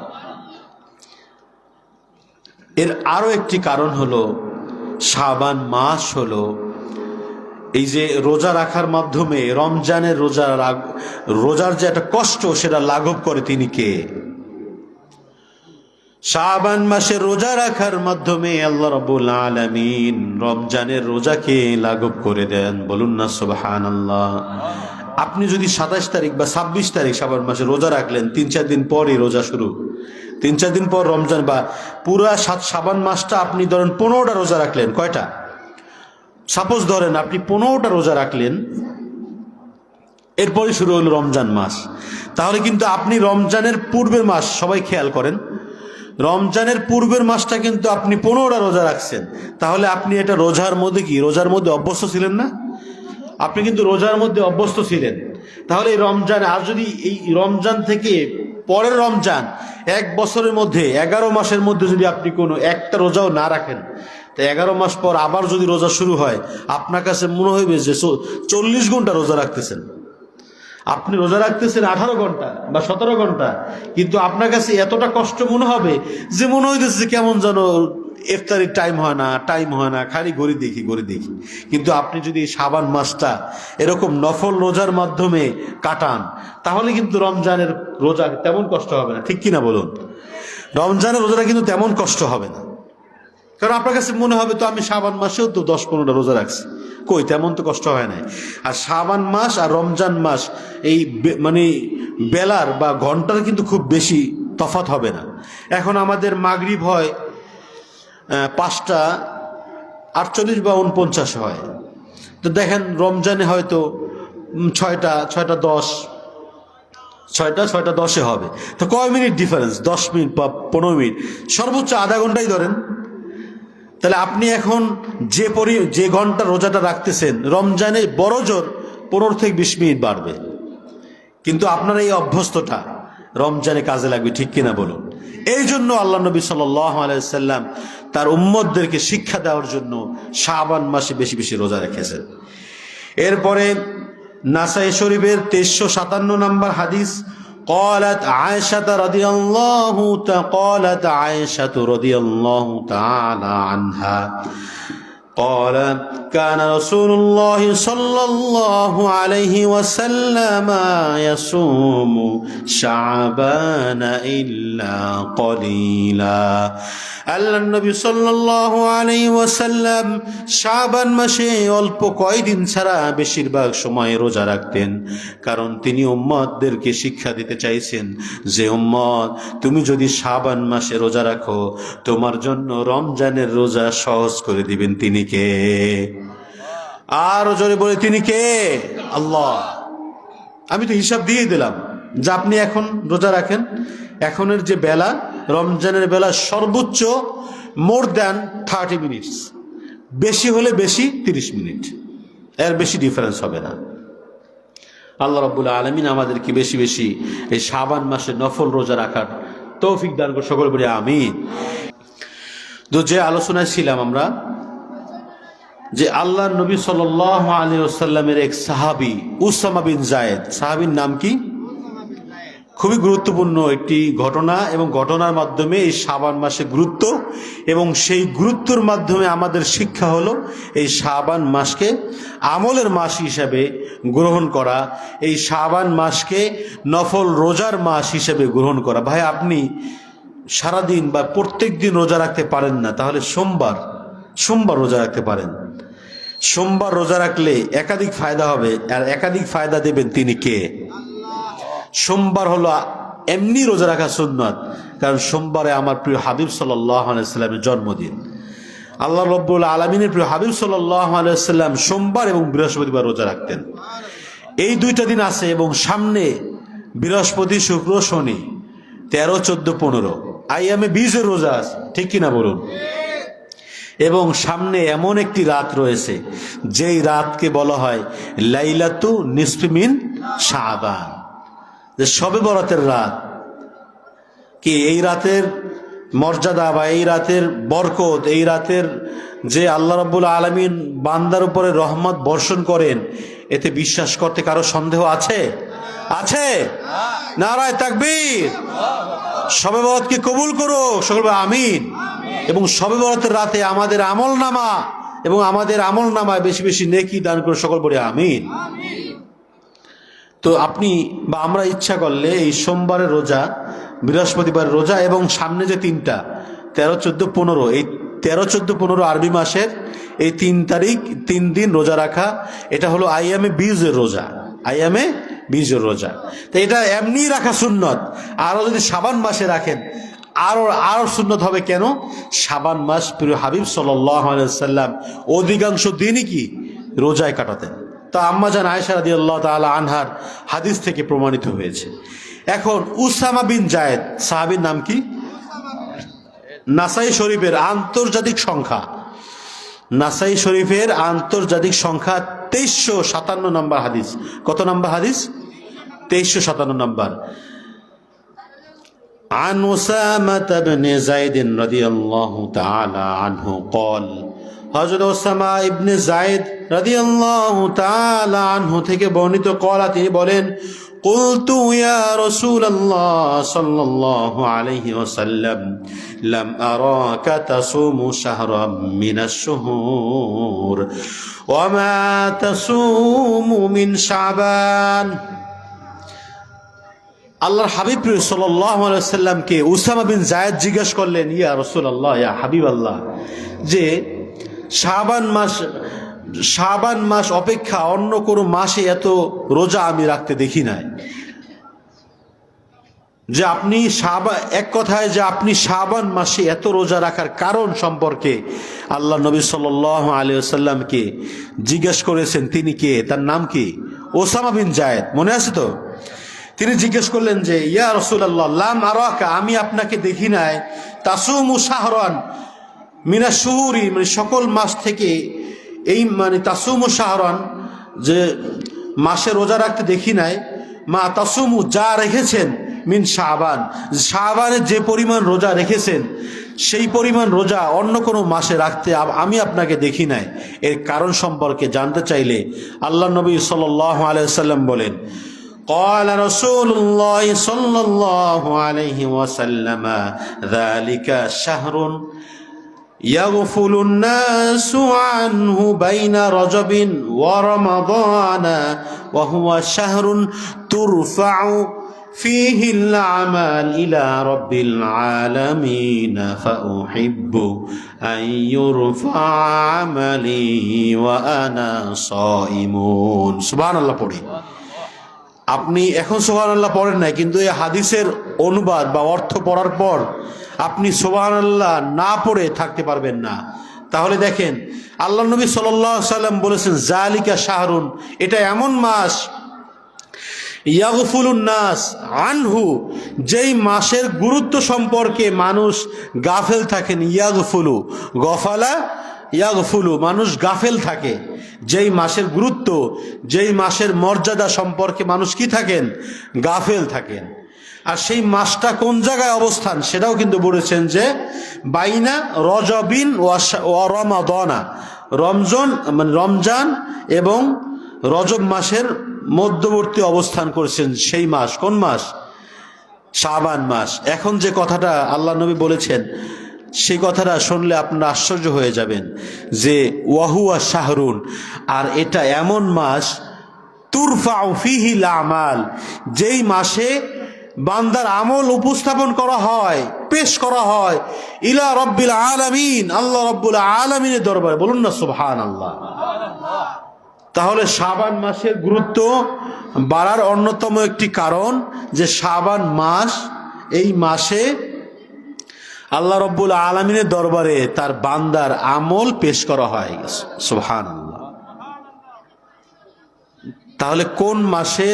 Speaker 1: এর আরো একটি কারণ হলো শাবান মাস হলো এই যে রোজা রাখার মাধ্যমে রমজানের রোজার যে একটা কষ্ট সেটা লাঘব করে তিনি কে? শাবান মাসে রোজা রাখার মাধ্যমে আল্লাহ রাব্বুল আলামিন রমজানের রোজাকে লাঘব করে দেন। বলুন না সুবহানাল্লাহ। আপনি যদি 27 তারিখ বা 26 তারিখ শাবান মাসে রোজা রাখলেন, 3-4 দিন পরই রোজা শুরু, 3-4 দিন পর রমজান, বা পুরা শাবান মাসটা আপনি ধরেন 15টা রোজা রাখলেন। কয়টা? সাপোজ ধরেন আপনি 15টা রোজা রাখলেন, এরপরে শুরু হলো রমজান মাস। তাহলে কিন্তু আপনি রমজানের পূর্বের মাস, সবাই খেয়াল করেন, রমজানের পূর্বের মাসটা কিন্তু আপনি 15টা রোজা রাখছেন। তাহলে আপনি এটা রোজার মধ্যে কি, রোজার মধ্যে অভ্যস্ত ছিলেন না? আপনি কিন্তু রোজার মধ্যে অভ্যস্ত ছিলেন। তাহলে এই রমজান, আর যদি এই রমজান থেকে পরের রমজান, 1 বছরের মধ্যে 11 মাসের মধ্যে যদি আপনি কোনো একটা রোজাও না রাখেন, তো 11 মাস পর আবার যদি রোজা শুরু হয়, আপনার কাছে মনে হইবে যে 40 ঘন্টা রোজা রাখতেছেন। আপনি রোজা রাখতেছেন 18 ঘন্টা বা 17 ঘন্টা, কিন্তু আপনার কাছে এতটা কষ্ট মনে হবে যে মনে হইতেছে কেমন যেন ইফতারির টাইম হয় না, খালি ঘড়ি দেখি। কিন্তু আপনি যদি শাবান মাসটা এরকম নফল রোজার মাধ্যমে কাটান, তাহলে কিন্তু রমজানের রোজা তেমন কষ্ট হবে না। ঠিক কিনা বলুন? রমজানের রোজাটা কিন্তু তেমন কষ্ট হবে না, কারণ আপনার কাছে মনে হবে তো আমি শাবান মাসেও তো 10-15টা রোজা রাখছি, কই তেমন তো কষ্ট হয় না। আর শাবান মাস আর রমজান মাস এই মানে বেলার বা ঘন্টার কিন্তু খুব বেশি তফাৎ হবে না। এখন আমাদের মাগরিব হয় 5টা 48 বা 49 হয়, তো দেখেন রমজানে হয়তো 6টা 10 হবে। তো কয় মিনিট ডিফারেন্স? 10 মিনিট বা 15 মিনিট, সর্বোচ্চ আধা ঘন্টাই ধরেন। তাহলে আপনি এখন যে ঘন্টা রোজাটা রাখতেছেন, রমজানে বড় জোর 15 থেকে 20 মিনিট বাড়বে, কিন্তু আপনার এই অভ্যস্তটা রমজানে কাজে লাগবে। ঠিক কিনা বলুন? এই জন্য আল্লাহ নবী সাল্লাল্লাহু আলাইহি সাল্লাম তার উম্মতদেরকে শিক্ষা দেওয়ার জন্য শাবান মাসে বেশি বেশি রোজা রেখেছেন। এরপরে নাসাই শরীফের 2357 নম্বর হাদিস, قالت عائشة رضي الله تعالى عنها قال كان رسول الله صلى الله عليه وسلم يصوم شعبان إلا قليلا। আল্লাহ নবী সাল্লাল্লাহু আলাইহি ওয়াসাল্লাম শাবান মাসে অল্প কয়েকদিন ছাড়া বেশিরভাগ সময় রোজা রাখতেন, কারণ তিনি উম্মতদেরকে শিক্ষা দিতে চাইছেন যে উম্মত, তুমি যদি শাবান মাসে রোজা রাখো, তোমার জন্য রমজানের রোজা সহজ করে দিবেন তিনি কে? আর জোরে বলে তিনি কে? আল্লাহ। আমি তো হিসাব দিয়ে দিলাম যে আপনি এখন রোজা রাখেন, এখনের যে বেলা, রমজানের বেলা সর্বোচ্চ মোর দ্যান 30 মিনিটস, বেশি হলে বেশি 30 মিনিট, এর বেশি ডিফারেন্স হবে না। আল্লাহ রাব্বুল আলামিন আমাদেরকে বেশি বেশি এই শাবান মাসে নফল রোজা রাখার তৌফিক দান করে, সকল বলি আমিন। তো যে আলোচনায় ছিলাম আমরা, যে আল্লাহ নবী সাল্লাল্লাহু আলাইহি ওয়াসাল্লামের এক সাহাবী উসামা বিন যায়েদ, সাহাবীর নাম কি? খুবই গুরুত্বপূর্ণ একটি ঘটনা, এবং ঘটনার মাধ্যমে এই শাবান মাসে গুরুত্ব, এবং সেই গুরুত্বের মাধ্যমে আমাদের শিক্ষা হলো এই শাবান মাসকে আমলের মাস হিসাবে গ্রহণ করা, এই শাবান মাসকে নফল রোজার মাস হিসাবে গ্রহণ করা। ভাই, আপনি সারাদিন বা প্রত্যেক দিন রোজা রাখতে পারেন না, তাহলে সোমবার রোজা রাখতে পারেন। সোমবার রোজা রাখলে একাধিক ফায়দা হবে, আর একাধিক ফায়দা দেবেন তিনি কে? সোমবার হলো এমনি রোজা রাখা সুন্নাত, কারণ সোমবারে আমার প্রিয় হাবিব সাল্লাল্লাহু আলাইহি ওয়াসাল্লামের জন্মদিন। আল্লাহ রাব্বুল আলামিনের প্রিয় হাবিব সাল্লাল্লাহু আলাইহি ওয়াসাল্লাম সোমবার এবং বৃহস্পতিবার রোজা রাখতেন। এই 2টা দিন আছে, এবং সামনে বৃহস্পতি, শুক্র, শনি, 13, 14, 15 আইয়ামে 20 রোজা আছে। ঠিক কিনা বলুন? এবং সামনে এমন একটি রাত রয়েছে, যেই রাতকে বলা হয় লাইলাতু নিসফি মিন শাবান, যে শবে বরাতের রাত। কি এই রাতের মর্যাদা বা এই রাতের বরকত, এই রাতের যে আল্লাহ রাব্বুল আলামিন বান্দার উপরে রহমত বর্ষণ করেন, এতে বিশ্বাস করতে কারো সন্দেহ আছে? নারায়ে তাকবীর। শবে বরাতকে কবুল করো, সকল আমিন। এবং শবে বরাতের রাতে আমাদের আমলনামায় বেশি বেশি নেকি দান করে, সকল বলি আমিন। তো আপনি বা আমরা ইচ্ছা করলে এই সোমবারের রোজা বৃহস্পতিবার রোজা, এবং সামনে যে 3টা 13, 14, 15, এই 13, 14, 15 আরবি মাসের এই 3 তারিখ 3 দিন রোজা রাখা, এটা হলো আইয়ামে বীজের রোজা, আইয়ামে বীজের রোজা। তো এটা এমনি রাখা সুন্নত। আরও যদি শাবান মাসে রাখেন আরো সুন্নত হবে। কেন? শাবান মাস প্রিয় হাবিব সাল্লাল্লাহু আলাইহি ওয়াসাল্লাম অধিকাংশ দিনই কি রোজায় কাটাতেন। তা আম্মা জান আয়েশা রাদিয়াল্লাহু তাআলা আনহার হাদিস থেকে প্রমাণিত হয়েছে। এখন উসামা বিন জায়েদ সাহাবীর নাম কি? নাসাই শরীফের আন্তর্জাতিক সংখ্যা, নাসাই শরীফের আন্তর্জাতিক সংখ্যা 2357 নম্বর হাদিস। কত নম্বর হাদিস? 2357 নম্বর। عن أسامة بن زيد رضي الله تعالى عنه قال হযরত ওসামা ইবনে যায়েদ রাদিয়াল্লাহু তাআলা আনহু থেকে বর্ণিত, কলা তিনি বলেন, قلت يا رسول الله صلى الله عليه وسلم لم أراك تصوم شهرا من الشهور وما تصوم من شعبان। আল্লাহর হাবিব সাল্লাল্লাহু আলাইহি ওয়াসাল্লামকে উসামা বিন যায়েদ জিজ্ঞাসা করলেন, ইয়া রাসূলুল্লাহ, ইয়া হাবিব আল্লাহ, যে শাবান মাস অপেক্ষা অন্য কোনো মাসে এত রোজা আমি রাখতে দেখি নাই। যে আপনি এক কথায় যে আপনি শাবান মাসে এত রোজা রাখার কারণ সম্পর্কে আল্লাহ নবী সাল্লাল্লাহু আলাইহি ওয়াসাল্লামকে জিজ্ঞাসা করেছেন। তিনি কে? তার নাম কি? Osama bin Zayed. মনে আছে তো? তিনি জিজ্ঞেস করলেন যে, ইয়া রাসূলুল্লাহ, লাম আরাকা, আমি আপনাকে দেখি নাই, তাসুমু শাহরান মিনাশ শুহুরি, মানে সকল মাস থেকে, এই মানে তাসুমু শাহরান, যে মাসে রোজা রাখতে দেখি নাই, মা তাসুমু, যা রেখেছেন, মিন শাবান, শাবানের যে পরিমাণ রোজা রেখেছেন সেই পরিমাণ রোজা অন্য কোনো মাসে রাখতে আমি আপনাকে দেখি নাই। এর কারণ সম্পর্কে জানতে চাইলে আল্লাহ নবী সাল্লাল্লাহু আলাইহি ওয়াসাল্লাম বলেন, قال رسول الله صلى الله عليه وسلم ذلك شهر يغفل الناس عنه بين رجب ورمضان وهو شهر ترفع فيه الأعمال إلى رب العالمين فأحب أن يرفع عملي وأنا صائم। سبحان الله পড়ি। আপনি এখন সুবহানাল্লাহ পড়েন নাই, কিন্তু এই হাদিসের অনুবাদ বা অর্থ পড়ার পর আপনি সুবহানাল্লাহ না পড়ে থাকতে পারবেন না। তাহলে দেখেন, আল্লাহ নবী সাল্লাল্লাহু আলাইহি ওয়াসাল্লাম বলেছেন, জালিকা শাহরুন, এটা এমন মাস, ইয়াগফুলুন নাস আনহু, যেই মাসের গুরুত্ব সম্পর্কে মানুষ গাফেল থাকেন। ইয়াগফুলু, গফালা ইয়াগফুলু, মানুষ গাফেল থাকে। যেই মাসের গুরুত্ব, যেই মাসের মর্যাদা সম্পর্কে মানুষ কি থাকেন? গাফেল থাকেন। আর সেই মাসটা কোন জায়গায় অবস্থান সেটাও কিন্তু বলেছেন, যে বাইনা রজবিন ওয়া রমাদানা, রমজান এবং রজব মাসের মধ্যবর্তী অবস্থান করেছেন। সেই মাস কোন মাস? শাবান মাস। এখন যে কথাটা আল্লাহ নবী বলেছেন, সেই কথাটা শুনলে আপনারা আশ্চর্য হয়ে যাবেন, যে ওয়াহুয়া শাহরুন, আর এটা এমন মাস, তুরফাউ ফিহিল আমাল, যেই মাসে বান্দার আমল উপস্থাপন করা হয়, পেশ করা হয়, ইলা রব্বিল আলামিন, আল্লাহ রব্বুল আলামিনের দরবারে। বলুন না সুবহানাল্লাহ। তাহলে শাবান মাসের গুরুত্ব বাড়ার অন্যতম একটি কারণ, যে শাবান মাস, এই মাসে আল্লাহ রব্বুল আলামিনের দরবারে তার বান্দার আমল পেশ করা হয়। সুবহানাল্লাহ। তাহলে কোন মাসে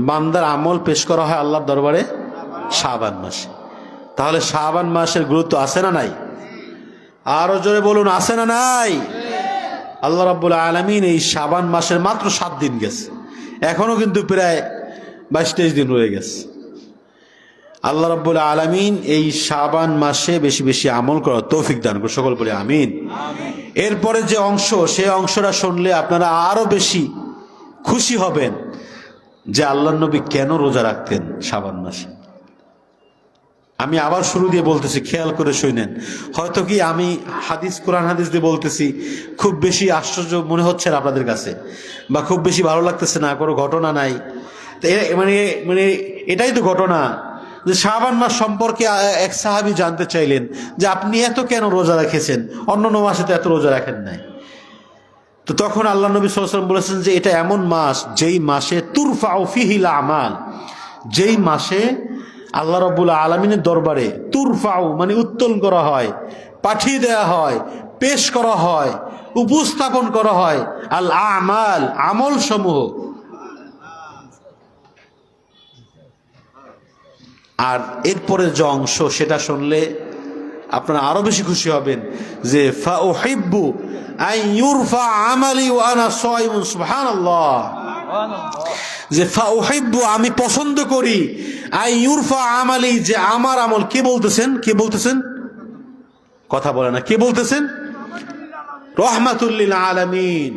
Speaker 1: বান্দার আমল পেশ করা হয় আল্লাহর দরবারে? শাবান মাসে। তাহলে শাবান মাসের গুরুত্ব আছে না নাই? আরো জোরে বলুন, আছে না নাই? আল্লাহ রাব্বুল আলামিন এই শাবান মাসের মাত্র 7 দিন গেছে, এখনো কিন্তু প্রায় 22-23 দিন রয়ে গেছে। আল্লাহ রাব্বুল আলামিন এই শাবান মাসে বেশি বেশি আমল করার তৌফিক দান করুন, সকল বলে আমিন। এরপরে যে অংশ, সেই অংশটা শুনলে আপনারা আরো বেশি খুশি হবেন, যে আল্লাহর নবী কেন রোজা রাখতেন শাবান মাসে। আমি আবার শুরু দিয়ে বলতেছি, খেয়াল করে শুনেন। হয়তো কি আমি কোরআন হাদিস দিয়ে বলতেছি, খুব বেশি আশ্চর্য মনে হচ্ছে না আপনাদের কাছে, বা খুব বেশি ভালো লাগতেছে না, কোনো ঘটনা নাই। মানে মানে এটাই তো ঘটনা, যে শাবান মাস সম্পর্কে এক সাহাবী জানতে চাইলেন যে আপনি এত কেন রোজা রেখেছেন, অন্যান্য মাসে তো এত রোজা রাখেন নাই। তো তখন আল্লাহ নবী সাল্লাল্লাহু আলাইহি ওয়াসাল্লাম বলেছেন যে এটা এমন মাস যেই মাসে তুরফাউ ফিহিল আমাল, যেই মাসে আল্লাহ রাব্বুল আলামিনের দরবারে তুরফাউ মানে উত্তোলন করা হয়, পাঠিয়ে দেয়া হয়, পেশ করা হয়, উপস্থাপন করা হয় আল আমাল, আমল সমূহ। আর এরপরে যে অংশ সেটা শুনলে আপনারা আরো বেশি খুশি হবেন যে ফাউহিব্বু আন ইউরফা আমালি ওয়া আনা সাইমুন, সুবহানাল্লাহ। যে ফাউহিব্বু আমি পছন্দ করি, আন ইউরফা আমালি যে আমার আমল, কে বলতেছেন, কে বলতেছেন, কথা বলে না, কে বলতেছেন? রহমাতুল লিল আলামিন,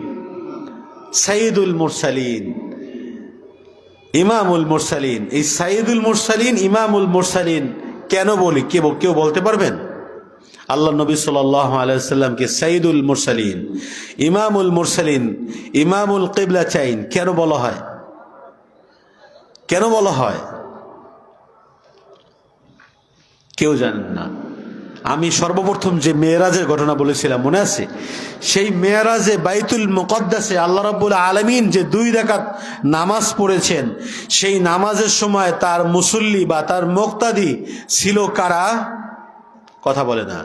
Speaker 1: সাইয়্যিদুল মুরসালিন, ইমামুল মুরসালিন। এই সাইয়্যিদুল মুরসালিন, ইমামুল মুরসালিন কেন বলি, কেউ বলতে পারবেন? আল্লাহ নবী সাল্লাল্লাহু আলাইহি ওয়াসাল্লামকে সাইয়্যিদুল মুরসালিন, ইমামুল মুরসালিন, ইমামুল কিবলাতাইন কেন বলা হয়? কেন বলা হয় কেউ জানেন না। আমি সর্বপ্রথম যে মেরাজের ঘটনা বলেছিলাম মনে আছে? সেই মেরাজে বাইতুল মুকদ্দাসে আল্লাহ রাব্বুল আলামিন যে 2 রাকাত নামাজ পড়েছেন, সেই নামাজের সময় তার মুসল্লি বা তার মুক্তাদি ছিল কারা? কথা বলে না।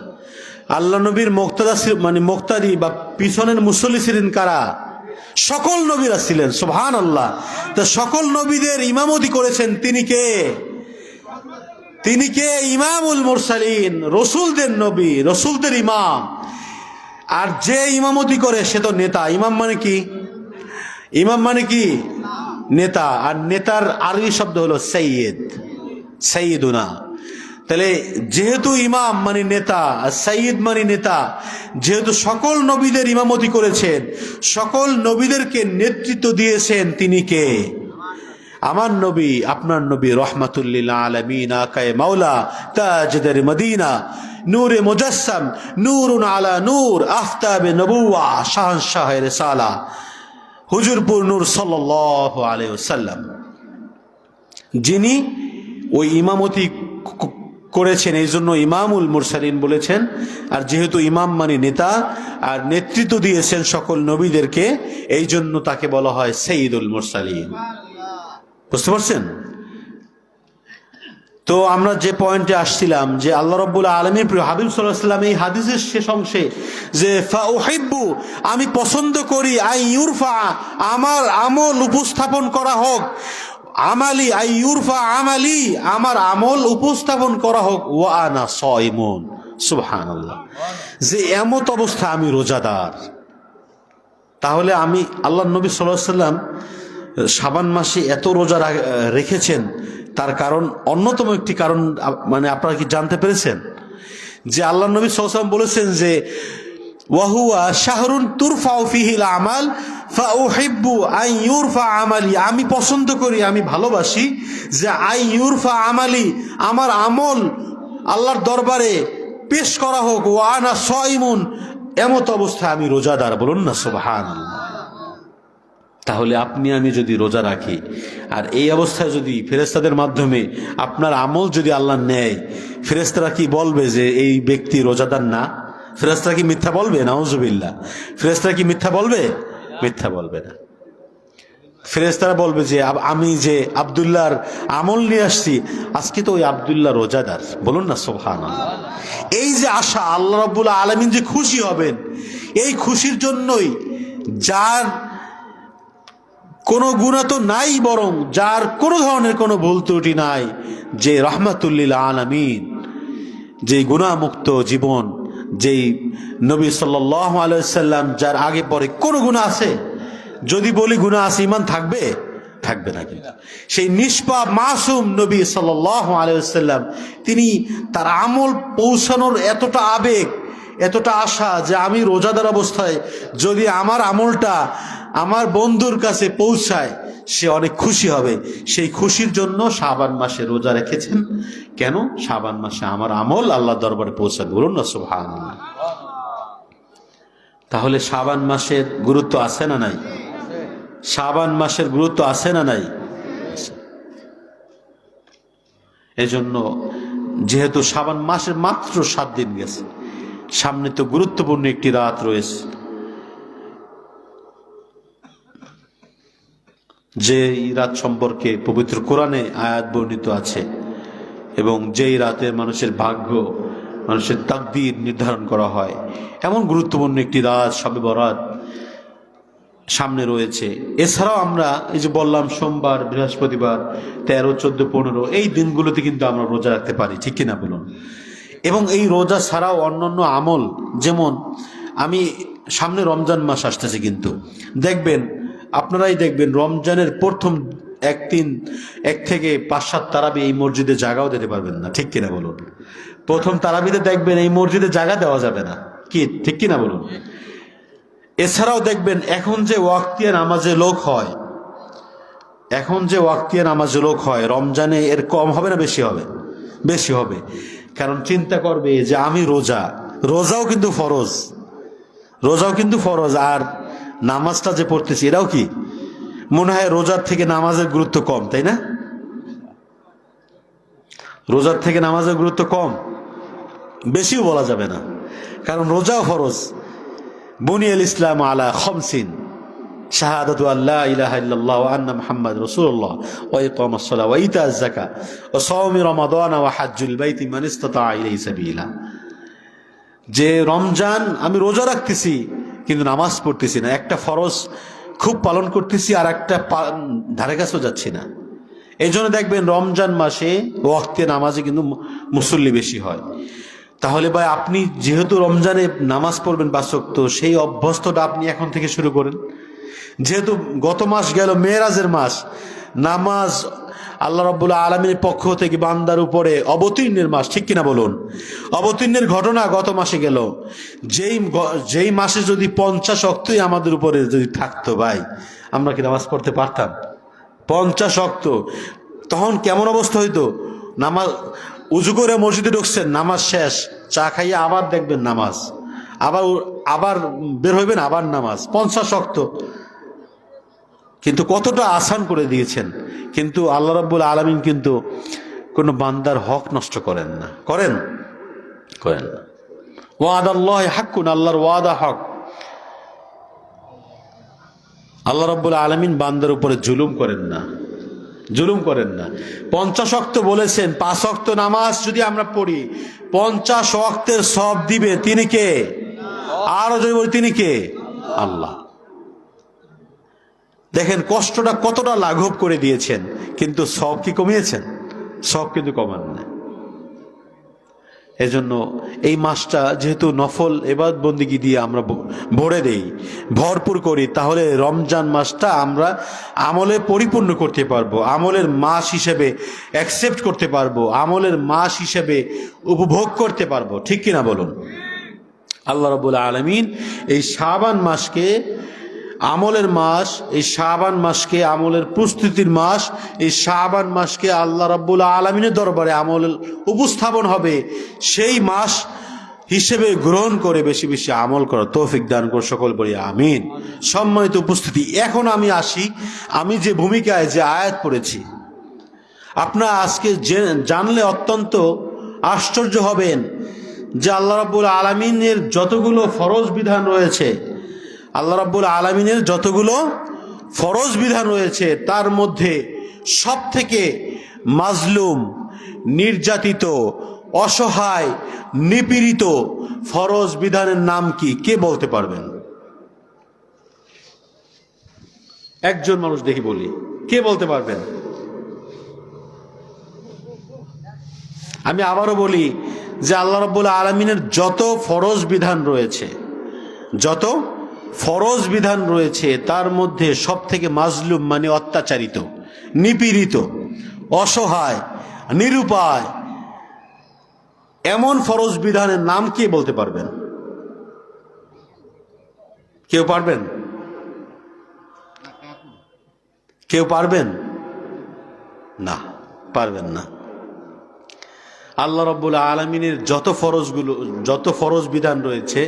Speaker 1: আল্লাহ নবীর মুক্তাদা মানে মুক্তাদি বা পিছনের মুসল্লি ছিলেন কারা? সকল নবীরা ছিলেন, সুবহানাল্লাহ। তো সকল নবীদের ইমামতি করেছেন তিনি কে? তিনি কে? ইমামুল মুরসালিন, রসুলদের নবী, রসুলদের ইমাম। আর যে ইমামতি করে সে তো নেতা। ইমাম মানে কি? ইমাম মানে কি? নেতা। আর নেতার আরবি শব্দ হলো সাইয়্যিদ, সাইয়্যিদুনা। তাহলে যেহেতু ইমাম মানে নেতা আর সাইয়্যিদ মানে নেতা, যেহেতু সকল নবীদের ইমামতি করেছেন, সকল নবীদেরকে নেতৃত্ব দিয়েছেন, তিনি কে? আমার নবী, আপনার নবী, রহমাতুল লিল আলামিন, আকায়ে মাওলা, তাজদার মদিনা, নূরে মুজাসসাম, নূরুন আলা নূর, আফতাবে নবুওয়া, শাহনশাহে রিসালা, হুজুরপুর নূর সাল্লাল্লাহু আলাইহি ওয়াসাল্লাম, যিনি ওই ইমামতি করেছেন, এই জন্য ইমামুল মুরসালিন বলেছেন। আর যেহেতু ইমাম মানে নেতা আর নেতৃত্ব দিয়েছেন সকল নবীদেরকে, এই জন্য তাকে বলা হয় সাইয়্যিদুল মুরসালিন। বুঝতে পারছেন? তো আমরা যে পয়েন্টে আসছিলাম যে আল্লাহ রাব্বুল আলামিন প্রিয় হাবিব সাল্লাল্লাহু আলাইহি ওয়াসাল্লাম এই হাদিসের শেষ অংশে যে ফাউহিব্বু আমি পছন্দ করি, আই ইউরফা আমার আমল উপস্থাপন করা হোক, আমালি আই ইউরফা আমালি আমার আমল উপস্থাপন করা হোক, ওয়া আনা সাইমুন, সুবহানাল্লাহ। যে এমত অবস্থা আমি রোজাদার। তাহলে আমি আল্লাহ নবী সাল্লাল্লাহু আলাইহি ওয়াসাল্লাম শাবান মাসে এত রোজা রেখেছেন, তার কারণ অন্যতম একটি কারণ মানে আপনারা কি জানতে পেরেছেন? যে আল্লাহ নবী সাল্লাল্লাহু আলাইহি ওয়াসাল্লাম বলেছেন যে ওয়াহুয়া শাহরুন তুরফাউ ফিহিল আমাল ফাউহিব্বু আন ইউরফা আমালি আমি পছন্দ করি, আমি ভালোবাসি যে আন ইউরফা আমালি আমার আমল আল্লাহর দরবারে পেশ করা হোক, ওয়া আনা সাইমুন এমত অবস্থায় আমি রোজাদার। বলুন না সুবহানাল্লাহ। তাহলে আপনি আমি যদি রোজা রাখি আর এই অবস্থায় যদি ফেরেশতাদের মাধ্যমে আপনার আমল যদি আল্লাহ নেয়, ফেরেশতারা কি বলবে যে এই ব্যক্তি রোজাদার না? ফেরেশতারা কি মিথ্যা বলবে? নাউজুবিল্লাহ। ফেরেশতারা কি মিথ্যা বলবে? মিথ্যা বলবে না। ফেরেশতারা বলবে যে আমি যে আব্দুল্লাহর আমল নিয়ে আসছি, আজকে তো ওই আব্দুল্লাহ রোজাদার। বলুন না সুবহানাল্লাহ। এই যে আশা, আল্লাহ রাব্বুল আলামিন যে খুশি হবেন, এই খুশির জন্যই যার কোনো গুনাহ তো নাই, বরং যার কোনো ধরনের কোনো ভুল ত্রুটি নাই, যে রহমাতুল লিল আলামিন, যেই গুনাহমুক্ত জীবন, যেই নবী সাল্লাল্লাহু আলাইহি ওয়াসাল্লাম যার আগে পরে কোনো গুনাহ আছে? যদি বলি গুনাহ আছে, ঈমান থাকবে? থাকবে না। কিন্তু সেই নিষ্পাপ মাসুম নবী সাল্লাল্লাহু আলাইহি ওয়াসাল্লাম, তিনি তার আমল পৌঁছানোর এতটা আবেগ, এতটা আশা যে আমি রোজাদার অবস্থায় যদি আমার আমলটা আমার বন্ধুর কাছে পৌঁছায়, সে অনেক খুশি হবে। সেই খুশির জন্য শাবান মাসে রোজা রেখেছেন। কেন? শাবান মাসে আমার আমল আল্লাহর দরবারে পৌঁছাবে। বলুন না সুবহানাল্লাহ। তাহলে শাবান মাসের গুরুত্ব আছে না নাই? শাবান মাসের গুরুত্ব আছে না নাই? এজন্য যেহেতু শাবান মাসের মাত্র 7 দিন গেছে, সামনে তো গুরুত্বপূর্ণ একটি রাত রয়েছে, যে রাত সম্পর্কে পবিত্র কোরআনে আয়াত বর্ণিত আছে এবং যেই রাতে মানুষের ভাগ্য, মানুষের তাকদীর নির্ধারণ করা হয়, এমন গুরুত্বপূর্ণ একটি রাত শবে বরাত সামনে রয়েছে। এছাড়াও আমরা এই যে বললাম সোমবার, বৃহস্পতিবার, 13, 14, 15 এই দিনগুলোতে কিন্তু আমরা রোজা রাখতে পারি, ঠিক কিনা বলুন। এবং এই রোজা ছাড়াও অন্যান্য আমল, যেমন আমি সামনে রমজান মাস আসতেছে, কিন্তু দেখবেন, আপনারাই দেখবেন রমজানের প্রথম 1 থেকে 5-7 তারাবি এই মসজিদে জায়গাও দিতে পারবেন না, ঠিক কিনা বলুন। প্রথম তারাবিতে দেখবেন এই মসজিদে জায়গা দেওয়া যাবে না, কি ঠিক কিনা বলুন। এছাড়াও দেখবেন এখন যে ওয়াক্তিয়া নামাজে লোক হয়, রমজানে এর কম হবে না বেশি হবে? বেশি হবে। কারণ চিন্তা করবে যে আমি রোজাও কিন্তু ফরজ, আর নামাজটা যে পড়তেছি এটাও কি মনে হয় রোজার থেকে নামাজের গুরুত্ব কম, তাই না? রোজার থেকে নামাজের গুরুত্ব কম, বেশিও বলা যাবে না, কারণ রোজাও ফরজ। বুনিয়াল ইসলাম আলা খামসিন, শাহাদাতু আল্লা ইলাহা ইল্লাল্লাহ ওয়া আন্না মুহাম্মাদ রাসূলুল্লাহ ওয়া ইকামাস সালাহ ওয়া ইতাজ যাকাত ওয়া সাওমি রমাদান ওয়া হজ্জুল বাইতি মান ইসতাতা ইলাইহি সাবিলা। যে রমজান আমি রোজা রাখতেছি কিন্তু নামাজ পড়তেছি না, একটা ফরজ খুব পালন করতেছি আর একটা ধারে কাছেও যাচ্ছি না। এই জন্য দেখবেন রমজান মাসে ওয়াক্তে নামাজে কিন্তু মুসল্লি বেশি হয়। তাহলে ভাই আপনি যেহেতু রমজানে নামাজ পড়বেন 5 ওয়াক্ত, সেই অভ্যস্তটা আপনি এখন থেকে শুরু করেন। যেহেতু গত মাস গেল মেরাজের মাস, নামাজ আল্লাহ রাব্বুল আলামিনের পক্ষ থেকে বান্দার উপরে অবতীর্ণের মাস, ঠিক কিনা বলুন। অবতীর্ণের ঘটনা গত মাসে গেল। যেই মাসে যদি 50 ওয়াক্তই আমাদের উপরে যদি থাকতো, ভাই আমরা কি নামাজ পড়তে পারতাম? 50 ওয়াক্ত, তখন কেমন অবস্থা হইতো? নামাজ উজু করে মসজিদে ঢুকছেন, নামাজ শেষ, চা খাইয়ে আবার দেখবেন নামাজ, আবার বের হইবেন, আবার নামাজ, 50 ওয়াক্ত। কিন্তু কতটা আসান করে দিয়েছেন। কিন্তু আল্লাহ রাব্বুল আলামিন কিন্তু কোনো বান্দার হক নষ্ট করেন না, করেন না। ওয়াদাল্লাহি হাক্কুন, আল্লাহর ওয়াদা হক। আল্লাহ রাব্বুল আলামিন বান্দার উপরে জুলুম করেন না। 50 ওয়াক্ত বলেছেন, 5 ওয়াক্ত নামাজ যদি আমরা পড়ি 50 ওয়াক্তের সব দিবে তিনি কে? আরো যদি বলি তিনি কে? আল্লাহ। দেখেন কষ্টটা কতটা লাঘব করে দিয়েছেন, কিন্তু সব কি কমিয়েছেন? সব কিন্তু কমান না। এজন্য এই মাসটা যেহেতু নফল ইবাদত বন্দেগী দিয়ে আমরা ভরে দেই, ভরপুর করি, তাহলে রমজান মাসটা আমরা আমলে পরিপূর্ণ করতে পারবো, আমলের মাস হিসেবে অ্যাকসেপ্ট করতে পারবো, আমলের মাস হিসেবে উপভোগ করতে পারবো, ঠিক কিনা বলুন। আল্লাহ রাব্বুল আলামিন এই শাবান মাসকে আমলের মাস, এই শাবান মাসকে আমলের প্রস্তুতির মাস, এই শাবান মাসকে আল্লাহ রাব্বুল আলামিনের দরবারে আমলের উপস্থাপন হবে সেই মাস হিসেবে গ্রহণ করে বেশি বেশি আমল করার তৌফিক দান করে সকল বলি আমিন। সম্মানিত উপস্থিতি, এখন আমি আসি, আমি যে ভূমিকায় যে আয়াত পড়েছি আপনারা আজকে জানলে অত্যন্ত আশ্চর্য হবেন যে আল্লাহ রাব্বুল আলামিনের যতগুলো ফরজ বিধান রয়েছে, তার মধ্যে সব থেকে মাজলুম, নির্যাতিত, অসহায়, নিপীড়িত ফরজ বিধানের নাম কি? কে বলতে পারবেন? একজন মানুষ দেখি বলি, কে বলতে পারবেন? আমি আবারও বলি যে আল্লাহ রাব্বুল আলামিনের যত ফরজ বিধান রয়েছে তার মধ্যে সব থেকে মাজলুম মানে অত্যাচারিত, নিপীড়িত, অসহায়, নিরুপায় এমন ফরজ বিধানের নাম কে বলতে পারবেন? কেউ পারবেন? না, পারবেন না। আল্লাহ রাব্বুল আলামিনের যত ফরজ বিধান রয়েছে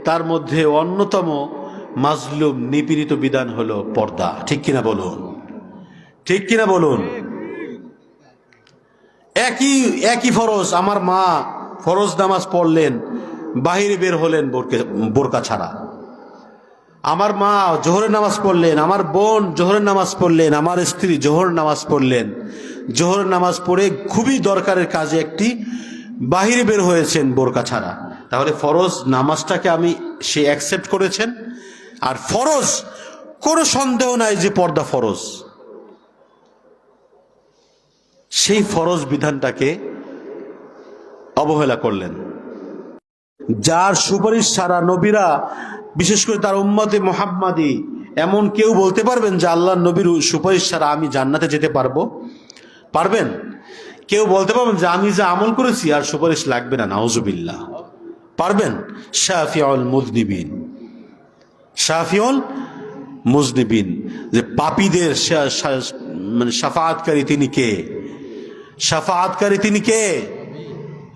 Speaker 1: তার মধ্যে অন্যতম মাজলুম, নিপীড়িত বিধান হলো পর্দা, ঠিক কিনা বলুন? একই একই ফরজ। আমার মা ফরজ নামাজ পড়লেন, বাহিরে বের হলেন বোরকা ছাড়া। আমার মা জোহরের নামাজ পড়লেন, আমার বোন জোহরের নামাজ পড়লেন, আমার স্ত্রী জোহরের নামাজ পড়লেন। জোহরের নামাজ পড়ে খুবই দরকারের কাজে একটি বাহিরে বের হয়েছেন বোরকা ছাড়া। তাহলে ফরজ নামাজটাকে সে অ্যাকসেপ্ট করেছেন। আর ফরজ, কোনো সন্দেহ নাই যে পর্দা ফরজ, সেই ফরজ বিধানটাকে অবহেলা করলেন। যার সুপারিশ ছাড়া নবীরা, বিশেষ করে তার উম্মতে মুহাম্মাদি, এমন কেউ বলতে পারবেন যে আল্লাহর নবীর সুপারিশ ছাড়া আমি জান্নাতে যেতে পারবো? পারবেন? কেউ বলতে পারবেন যে আমি যা আমল করেছি আর সুপারিশ লাগবে না? নাউজুবিল্লাহ। পারবেন? শাফিউল মুযনিবিন, শাফিউল মুযনিবিন, যে পাপীদের মানে শাফাআতকারী তিনি কে? শাফাআতকারী তিনি কে?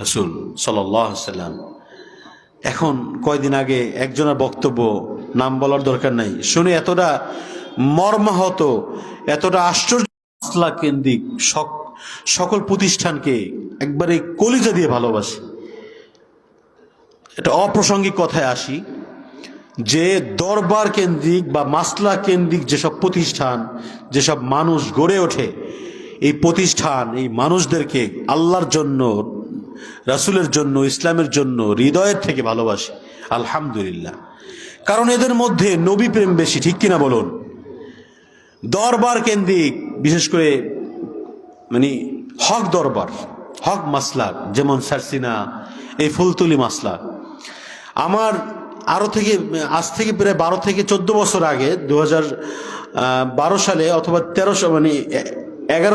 Speaker 1: রাসূল সাল্লাল্লাহু আলাইহি ওয়াসাল্লাম। এখন কয়দিন আগে একজনের বক্তব্য, নাম বলার দরকার নাই, শুনে এতটা মর্মাহত, এতটা আশ্চর্য, মাসলা কেন্দ্রিক সকল প্রতিষ্ঠানকে একবারে কলিজা দিয়ে ভালোবাসি। এটা অপ্রাসঙ্গিক কথায় আসি, যে দরবার কেন্দ্রিক বা মাসলা কেন্দ্রিক যেসব প্রতিষ্ঠান, যেসব মানুষ গড়ে ওঠে, এই প্রতিষ্ঠান এই মানুষদেরকে আল্লাহর জন্য, রাসূলের জন্য, ইসলামের জন্য হৃদয়ের থেকে ভালোবাসি, আলহামদুলিল্লাহ। কারণ এদের মধ্যে নবী প্রেম বেশি, ঠিক কিনা বলুন? দরবার কেন্দ্রিক, বিশেষ করে মানে হক দরবার, হক মাসলাক, যেমন সারসিনা, এই ফুলতুলি মাসলাক। আমার আজ থেকে প্রায় 12 থেকে 14 বছর আগে, 2012 সালে অথবা 11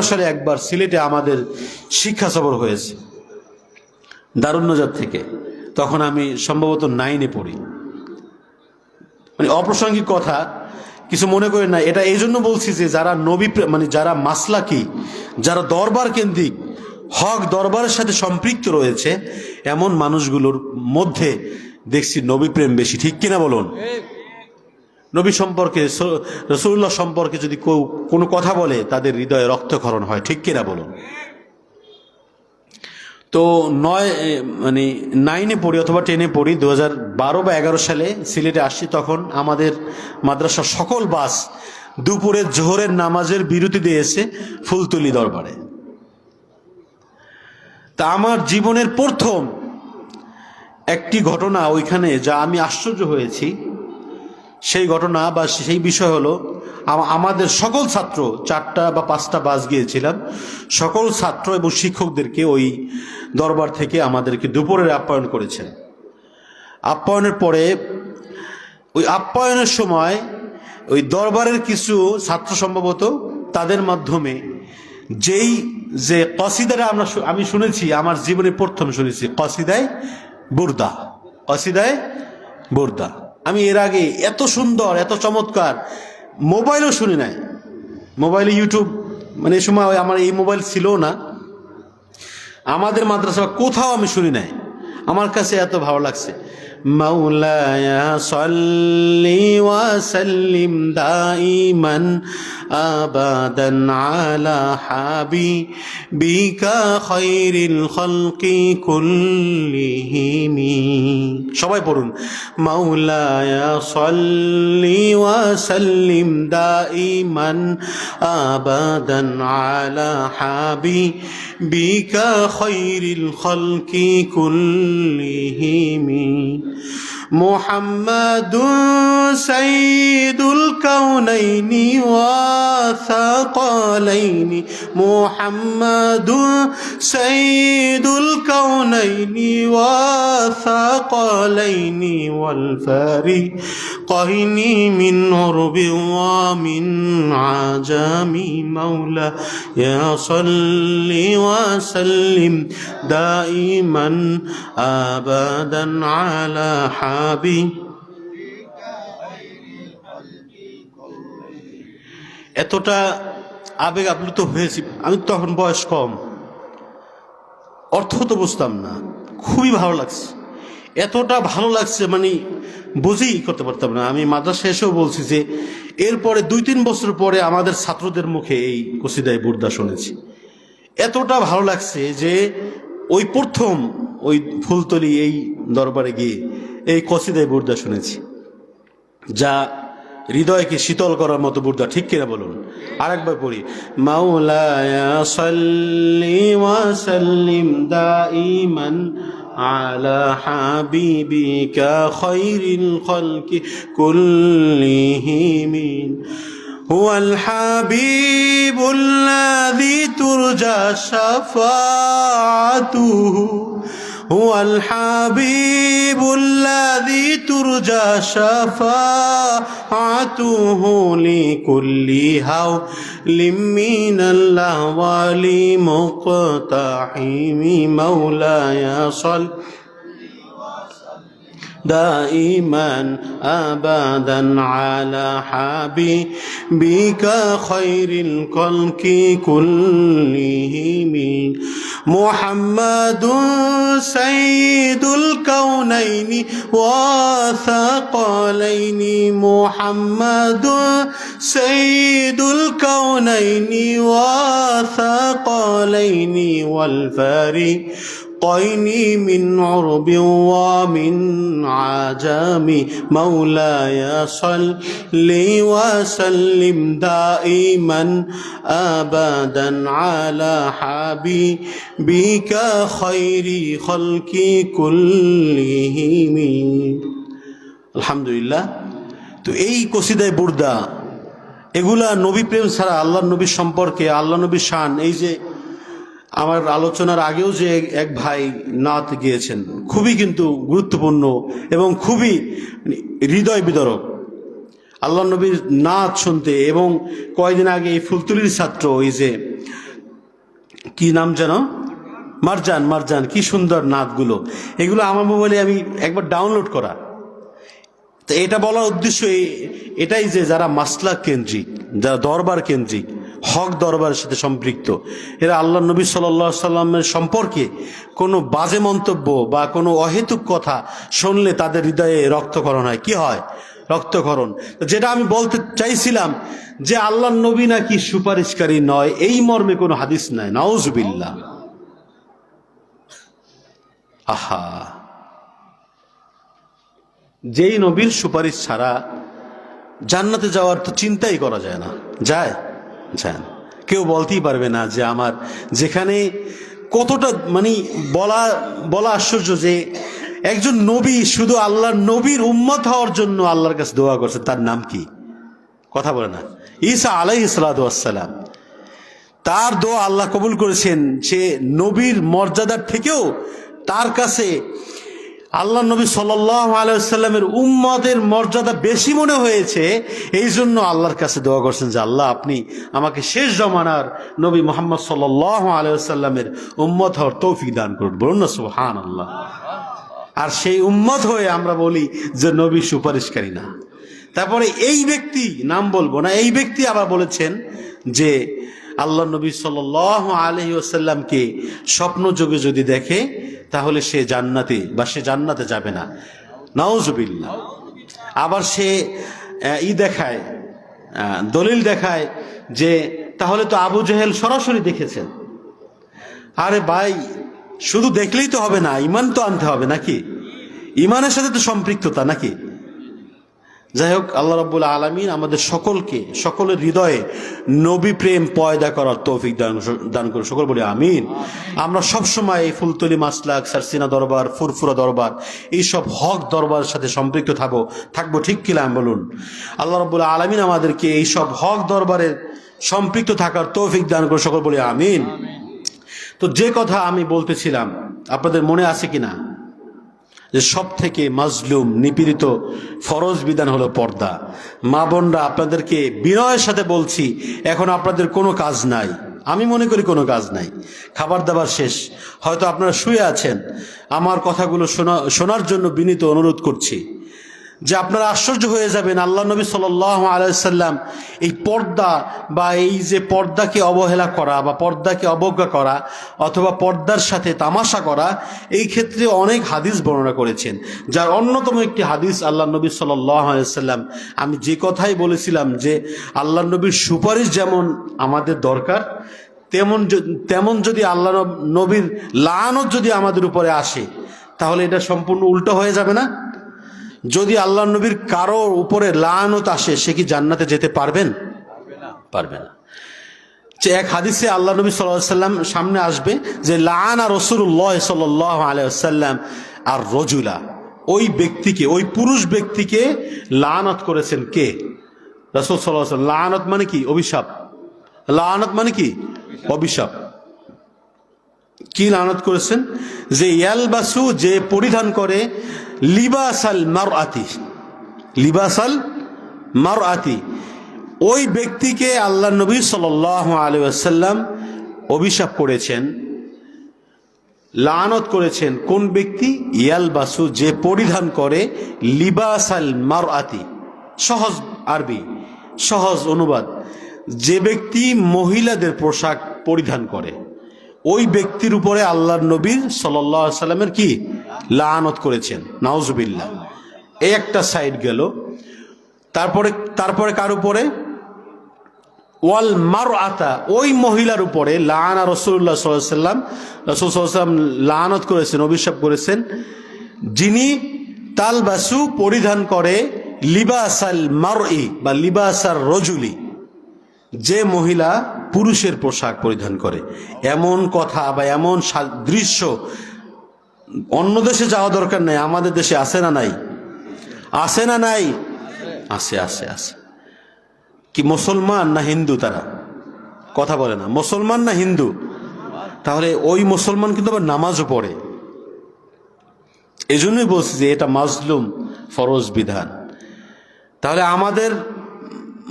Speaker 1: সালে একবার সিলেটে আমাদের শিক্ষা সফর হয়েছে দারুন্নজাত থেকে। তখন আমি সম্ভবত 9-এ পড়ি। মানে অপ্রাসঙ্গিক কথা, কিছু মনে করেন না। এটা এই জন্য বলছি যে যারা যারা মাসলাকি, যারা দরবার কেন্দ্রিক, হক দরবারের সাথে সম্পৃক্ত রয়েছে, এমন মানুষগুলোর মধ্যে দেখছি নবী প্রেম বেশি, ঠিক কিনা বলুন? নবী সম্পর্কে, রাসূলুল্লাহ সম্পর্কে যদি কোনো কথা বলে, তাদের হৃদয়ে রক্তক্ষরণ হয়, ঠিক কিনা বলুন? তো 9-এ পড়ি অথবা 10-এ পড়ি, 2012 বা 11 সালে সিলেটে আসছি। তখন আমাদের মাদ্রাসার সকল বাস দুপুরের জোহরের নামাজের বিরতি দিয়েছে ফুলতুলি দরবারে। তা আমার জীবনের প্রথম একটি ঘটনা ওইখানে, যা আমি আশ্চর্য হয়েছি, সেই ঘটনা বা সেই বিষয় হলো, আমাদের সকল ছাত্র, 4টা বা 5টা বাস গিয়েছিলাম, সকল ছাত্র এবং শিক্ষকদেরকে ওই দরবার থেকে আমাদেরকে দুপুরের আপ্যায়ন করেছেন। আপ্যায়নের পরে, ওই আপ্যায়নের সময় ওই দরবারের কিছু ছাত্র, সম্ভবত তাদের মাধ্যমে যে কসিদাটা আমি শুনেছি, আমার জীবনে প্রথম শুনেছি, কসিদায়ে বুরদা। আমি এর আগে এত সুন্দর, এত চমৎকার মোবাইলও শুনি নাই। মোবাইলে ইউটিউব, মানে এই সময় আমার এই মোবাইল ছিল না, আমাদের মাদ্রাসা কোথাও আমি শুনি নাই। আমার কাছে এত ভালো লাগছে। মাওলায়া সাল্লি ওয়া সাল্লিম দাইমান আবাদান আলা হাবিবিকা খায়রিল খালকি কুল্লিহিম। সবাই পড়ুন, মাওলায়া সাল্লি ওয়া সাল্লিম দাইমান আবাদান আলা হাবিবিকা খায়রিল খালকি কুল্লিহিম। মুহাম্মাদুন সাইয়্যিদুল কাউনাইনি ওয়া সাকালাইনি। মুহাম্মাদুন সাইয়্যিদুল কাউনাইনি ওয়া সাকালাইনি ওয়াল ফারিকাইনি মিন উরবি ওয়া মিন আজামি। মাওলা ইয়া সাল্লি ওয়া সাল্লিম দাইমান আবাদান আলা হাবি। এতটা আবেগ আপ্লুত হয়েছি আমি, তখন বয়স কম, অর্থ তো বুঝতাম না, খুবই ভালো লাগছে। এতটা ভালো লাগছে মানে বুঝেই করতে পারতাম না। আমি মাদ্রাসা এসেও বলছি যে এরপরে 2-3 বছর পরে আমাদের ছাত্রদের মুখে এই কসিদায়ে বুরদা শুনেছি। এতটা ভালো লাগছে যে ওই প্রথম ওই ফুলতলি এই দরবারে গিয়ে এই কসিদায়ে বুরদা শুনেছি, যা হৃদয়কে শীতল করার মতো বুরদা, ঠিক কিনা বলুন? আরেকবার পড়ি, মাওলায়া সাল্লি ওয়া সাল্লিম দাইমান আলা হাবিবিকা খায়রিল খালকি কুল্লিহিম হুয়াল হাবিবুল্লাযী তুরজা শাফাআতুহু هو الحبيب الذي ترجى شفاعته لكل هول من الأهوال مقتحم مولاي صل دائما أبدا على حبيبك خير الخلق كلهم محمد سيد الكونين وثقلين محمد سيد الكونين وثقلين والفريقين من عرب ومن عجم مولاي صل وسلم دائما أبدا على حبيبك خير خلق كلهم الحمد لله। তো এই কসিদায়ে বুরদা এগুলা নবী প্রেম ছাড়া আল্লাহর নবীর সম্পর্কে, আল্লাহ নবীর শান, এই যে আমার আলোচনার আগেও যে এক ভাই নাত গিয়েছেন, খুবই কিন্তু গুরুত্বপূর্ণ এবং খুবই হৃদয় বিদারক আল্লাহ নবীর নাত শুনতে। এবং কয়েকদিন আগে এই ফুলতলির ছাত্র, এই যে কি নাম যেন, মারজান, মারজান, কি সুন্দর নাতগুলো, এগুলো আমার মোবাইলে আমি একবার ডাউনলোড করা। তো এটা বলার উদ্দেশ্য এটাই যে যারা মাসলাক কেন্দ্রিক, যারা দরবার কেন্দ্রিক, হক দরবারের সাথে সম্পৃক্ত, এরা আল্লাহ নবী সাল্লাল্লাহু আলাইহি সাল্লামের সম্পর্কে কোনো বাজে মন্তব্য বা কোনো অহেতুক কথা শুনলে তাদের হৃদয়ে রক্তক্ষরণ হয়। কি হয়? রক্তক্ষরণ। যেটা আমি বলতে চাইছিলাম যে আল্লাহ নবী নাকি সুপারিশকারী নয়, এই মর্মে কোনো হাদিস নাই। নাউজুবিল্লাহ। আহা, যেই নবীর সুপারিশ ছাড়া জান্নাতে যাওয়ার তো চিন্তাই করা যায় না। যায়? যায় না। কেউ বলতেই পারবে না যে আমার, যেখানে কতটা মানে বলা আশ্চর্য যে একজন নবী শুধু আল্লাহর নবীর উম্মত হওয়ার জন্য আল্লাহর কাছে দোয়া করছে। তার নাম কি? কথা বলে না। ঈসা আলাইহিস সালাতু ওয়াস সালাম, তার দোয়া আল্লাহ কবুল করেছেন। সে নবীর মর্যাদার থেকেও তার কাছে আল্লাহ নবী সাল্লাল্লাহু আলাইহি ওয়াসাল্লামের উম্মতের মর্যাদা বেশি মনে হয়েছে। এই জন্য আল্লাহর কাছে দোয়া করছেন যে আল্লাহ, আপনি আমাকে শেষ জমানার নবী মুহাম্মদ সাল্লাল্লাহু আলাইহি ওয়াসাল্লামের উম্মত হওয়ার তৌফিক দান করুন। বলুন না সুবহানাল্লাহ। আর সেই উম্মত হয়ে আমরা বলি যে নবী সুপারিশকারী না। তারপরে এই ব্যক্তি, নাম বলবো না, এই ব্যক্তি আবার বলেছেন যে আল্লাহ নবী সাল্লাল্লাহু আলাইহি ওয়াসাল্লামকে স্বপ্ন যোগে যদি দেখে তাহলে সে জান্নাতে, বা সে জান্নাতে যাবে না। নাউজুবিল্লাহ। আবার সে দেখায়, দলিল দেখায় যে তাহলে তো আবু জেহেল সরাসরি দেখেছেন। আরে ভাই, শুধু দেখলেই তো হবে না, ইমান তো আনতে হবে নাকি? ইমানের সাথে তো সম্পৃক্ততা নাকি? যাই হোক, আল্লাহ রাব্বুল আলামিন আমাদের সকলকে, সকলের হৃদয়ে নবী প্রেম পয়দা করার তৌফিক দান করুন। সকল বলি আমিন। আমরা সবসময় এই ফুলতলি মাসলাক, সারসিনা দরবার, ফুরফুরা দরবার, এইসব হক দরবারের সাথে সম্পৃক্ত থাকবো, ঠিক কিনা বলুন? আল্লাহ রাব্বুল আলামিন আমাদেরকে এইসব হক দরবারের সম্পৃক্ত থাকার তৌফিক দান করুন। সকল বলি আমিন। তো যে কথা আমি বলতেছিলাম, আপনাদের মনে আছে কিনা যে সব থেকে মাজলুম, নিপীড়িত ফরজ বিধান হলো পর্দা। মা বোনরা, আপনাদেরকে বিনয়ের সাথে বলছি, এখন আপনাদের কোনো কাজ নাই, আমি মনে করি কোনো কাজ নাই। খাবার দাবার শেষ, হয়তো আপনারা শুয়ে আছেন। আমার কথাগুলো শোনার জন্য বিনীত অনুরোধ করছি যে আপনারা আশ্চর্য হয়ে যাবেন, আল্লাহ নবী সাল্লাল্লাহু আলাইহি সাল্লাম এই পর্দা, বা এই যে পর্দাকে অবহেলা করা বা পর্দাকে অবজ্ঞা করা অথবা পর্দার সাথে তামাশা করা, এই ক্ষেত্রে অনেক হাদিস বর্ণনা করেছেন। যার অন্যতম একটি হাদিস, আল্লাহ নবী সাল্লাল্লাহু আলাইহি সাল্লাম, আমি যে কথাই বলেছিলাম যে আল্লাহ নবীর সুপারিশ যেমন আমাদের দরকার, তেমন যদি আল্লাহ নবীর লানত যদি আমাদের উপরে আসে, তাহলে এটা সম্পূর্ণ উল্টো হয়ে যাবে না? যদি আল্লাহ নবীর কারো উপরে লানত আসে, সে কি জান্নাতে যেতে পারবেন? পারবে না। যে এক হাদিসে আল্লাহ নবী সাল্লাল্লাহু আলাইহি ওয়াসাল্লাম সামনে আসবে যে লাআনা রাসূলুল্লাহ সাল্লাল্লাহু আলাইহি ওয়াসাল্লাম আর রজুলা, ওই ব্যক্তিকে, ওই পুরুষ ব্যক্তিকে লানত করেছেন কে? রাসূল সাল্লাল্লাহু আলাইহি ওয়াসাল্লাম। লানত মানে কি? অভিশাপ। লানত মানে কি? অভিশাপ। কি লানত করেছেন? যে ইয়ালবাসু, যে পরিধান করে, লিবাসাল মারআতি, লিবাসাল মারআতি, ওই ব্যক্তিকে আল্লাহ নবী সাল্লাল্লাহু আলাইহি ওয়াসাল্লাম অভিশাপ করেছেন, লানত করেছেন। কোন ব্যক্তি? ইয়ালবাসু, যে পরিধান করে, লিবাসাল মারআতি, সহজ আরবি, সহজ অনুবাদ, যে ব্যক্তি মহিলাদের পোশাক পরিধান করে, ওই ব্যক্তির উপরে আল্লাহর নবী সাল্লাল্লাহু আলাইহি ওয়াসাল্লামের কি লানত করেছেন। নাউজুবিল্লাহ। এই একটা সাইড গেল। তারপরে কার উপরে? ওয়াল মারআতা, ওই মহিলার উপরে লাআনা রাসূলুল্লাহ সাল্লাল্লাহু আলাইহি ওয়াসাল্লাম, রাসূল সাল্লাল্লাহু আলাইহি ওয়াসাল্লাম লানত করেছেন, অভিশাপ করেছেন, যিনি তালবাসু, পরিধান করে, লিবাসাল মারই বা লিবাসার রজুলি, যে মহিলা পুরুষের পোশাক পরিধান করে। এমন কথা বা এমন দৃশ্য অন্য দেশে যাওয়া দরকার নেই, আমাদের দেশে আছে না নাই? আছে না নাই? আছে, আছে, আছে। কি মুসলমান না হিন্দু? তারা কথা বলে না। মুসলমান না হিন্দু? তাহলে ওই মুসলমান কিন্তু আবার নামাজও পড়ে। এই জন্যই বলছি যে এটা মাজলুম ফরজ বিধান। তাহলে আমাদের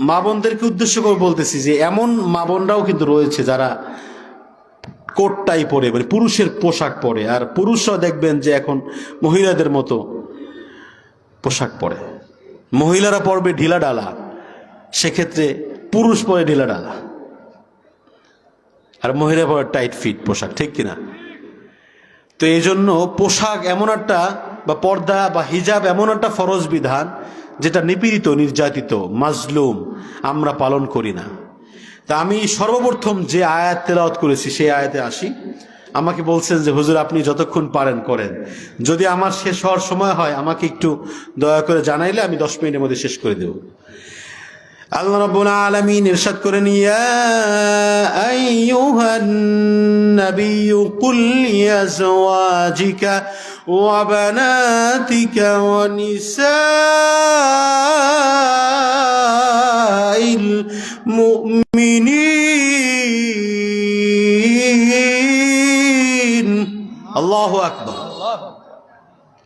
Speaker 1: মা বোনদেরকে উদ্দেশ্য করে বলতেছি যে এমন মা বোনরাও কিন্তু রয়েছে যারা কোটটাই পরে, মানে পুরুষের পোশাক পরে, আর পুরুষরাও দেখবেন যে এখন মহিলাদের মতো পোশাক পরে। মহিলারা পরবে ঢিলা ডালা, সেক্ষেত্রে পুরুষ পরে ঢিলা ডালা, আর মহিলা পরে টাইট ফিট পোশাক, ঠিক কিনা? তো এই জন্য পোশাক এমন একটা, বা পর্দা বা হিজাব এমন একটা ফরজ বিধান যেটা নিপীড়িত, নির্যাতিত, মাজলুম আমরা পালন করি না। তা আমি সর্বপ্রথম যে আয়াত তেলাওয়াত করেছি সেই আয়াতে আসি। আমাকে বলছেন যে হুজুর আপনি যতক্ষণ পারেন করেন, যদি আমার শেষ হওয়ার সময় হয় আমাকে একটু দয়া করে জানাইলে আমি 10 মিনিটের মধ্যে শেষ করে দেব। আল্লাহ রাব্বুল আলামিন ইরশাদ করেন, ইয়া আইয়ুহান নাবিয়্যু কুল লিআজওয়াজিকা ওয়া বানাতিকা ওয়া নিসাইল মুমিনিন। আল্লাহু আকবার।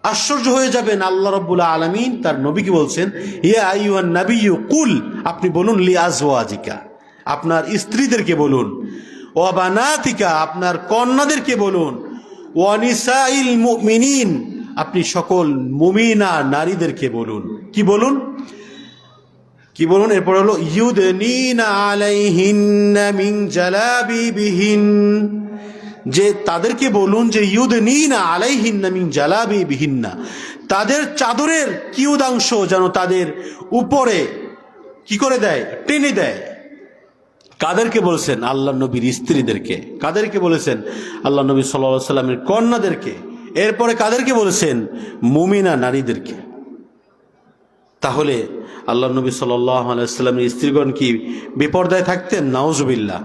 Speaker 1: আশ্চর্য হয়ে যাবেন, আল্লাহ রাব্বুল আলামিন তার নবীকে বলছেন, ইয়া আইয়ুহান নাবিয়্যু কুল, আপনি বলুন, লিআজওয়াজিকা, আপনার স্ত্রীদেরকে বলুন, ওয়া বানাতিকা, আপনার কন্যাদেরকে বলুন, ওয়া নিসাইল মুমিনিন, আপনি সকল মুমিনা নারীদেরকে বলুন। কি বলুন? কি বলুন? এরপর হলো ইউদনিনা আলাইহিন্না মিন জালাবিবিহিন, যে তাদেরকে বলুন যে ইউদনিনা আলাইহিন্না মিন জালাবিবিহিন্না, তাদের চাদরের কিয়দাংশ যেন তাদের উপরে কি করে দেয়? টেনে দেয়। কাদেরকে বলছেন? আল্লাহ নবীর স্ত্রীদেরকে। কাদেরকে বলেছেন? আল্লাহ নবী সাল্লাল্লাহু আলাইহি ওয়াসাল্লামের কন্যাদেরকে। এরপরে কাদেরকে বলেছেন? মুমিনা নারীদেরকে। তাহলে আল্লাহ নবী সাল্লাল্লাহু আলাইহি ওয়াসাল্লামের স্ত্রীগণ কি বেপরদায় থাকতেন? নাউজুবিল্লাহ।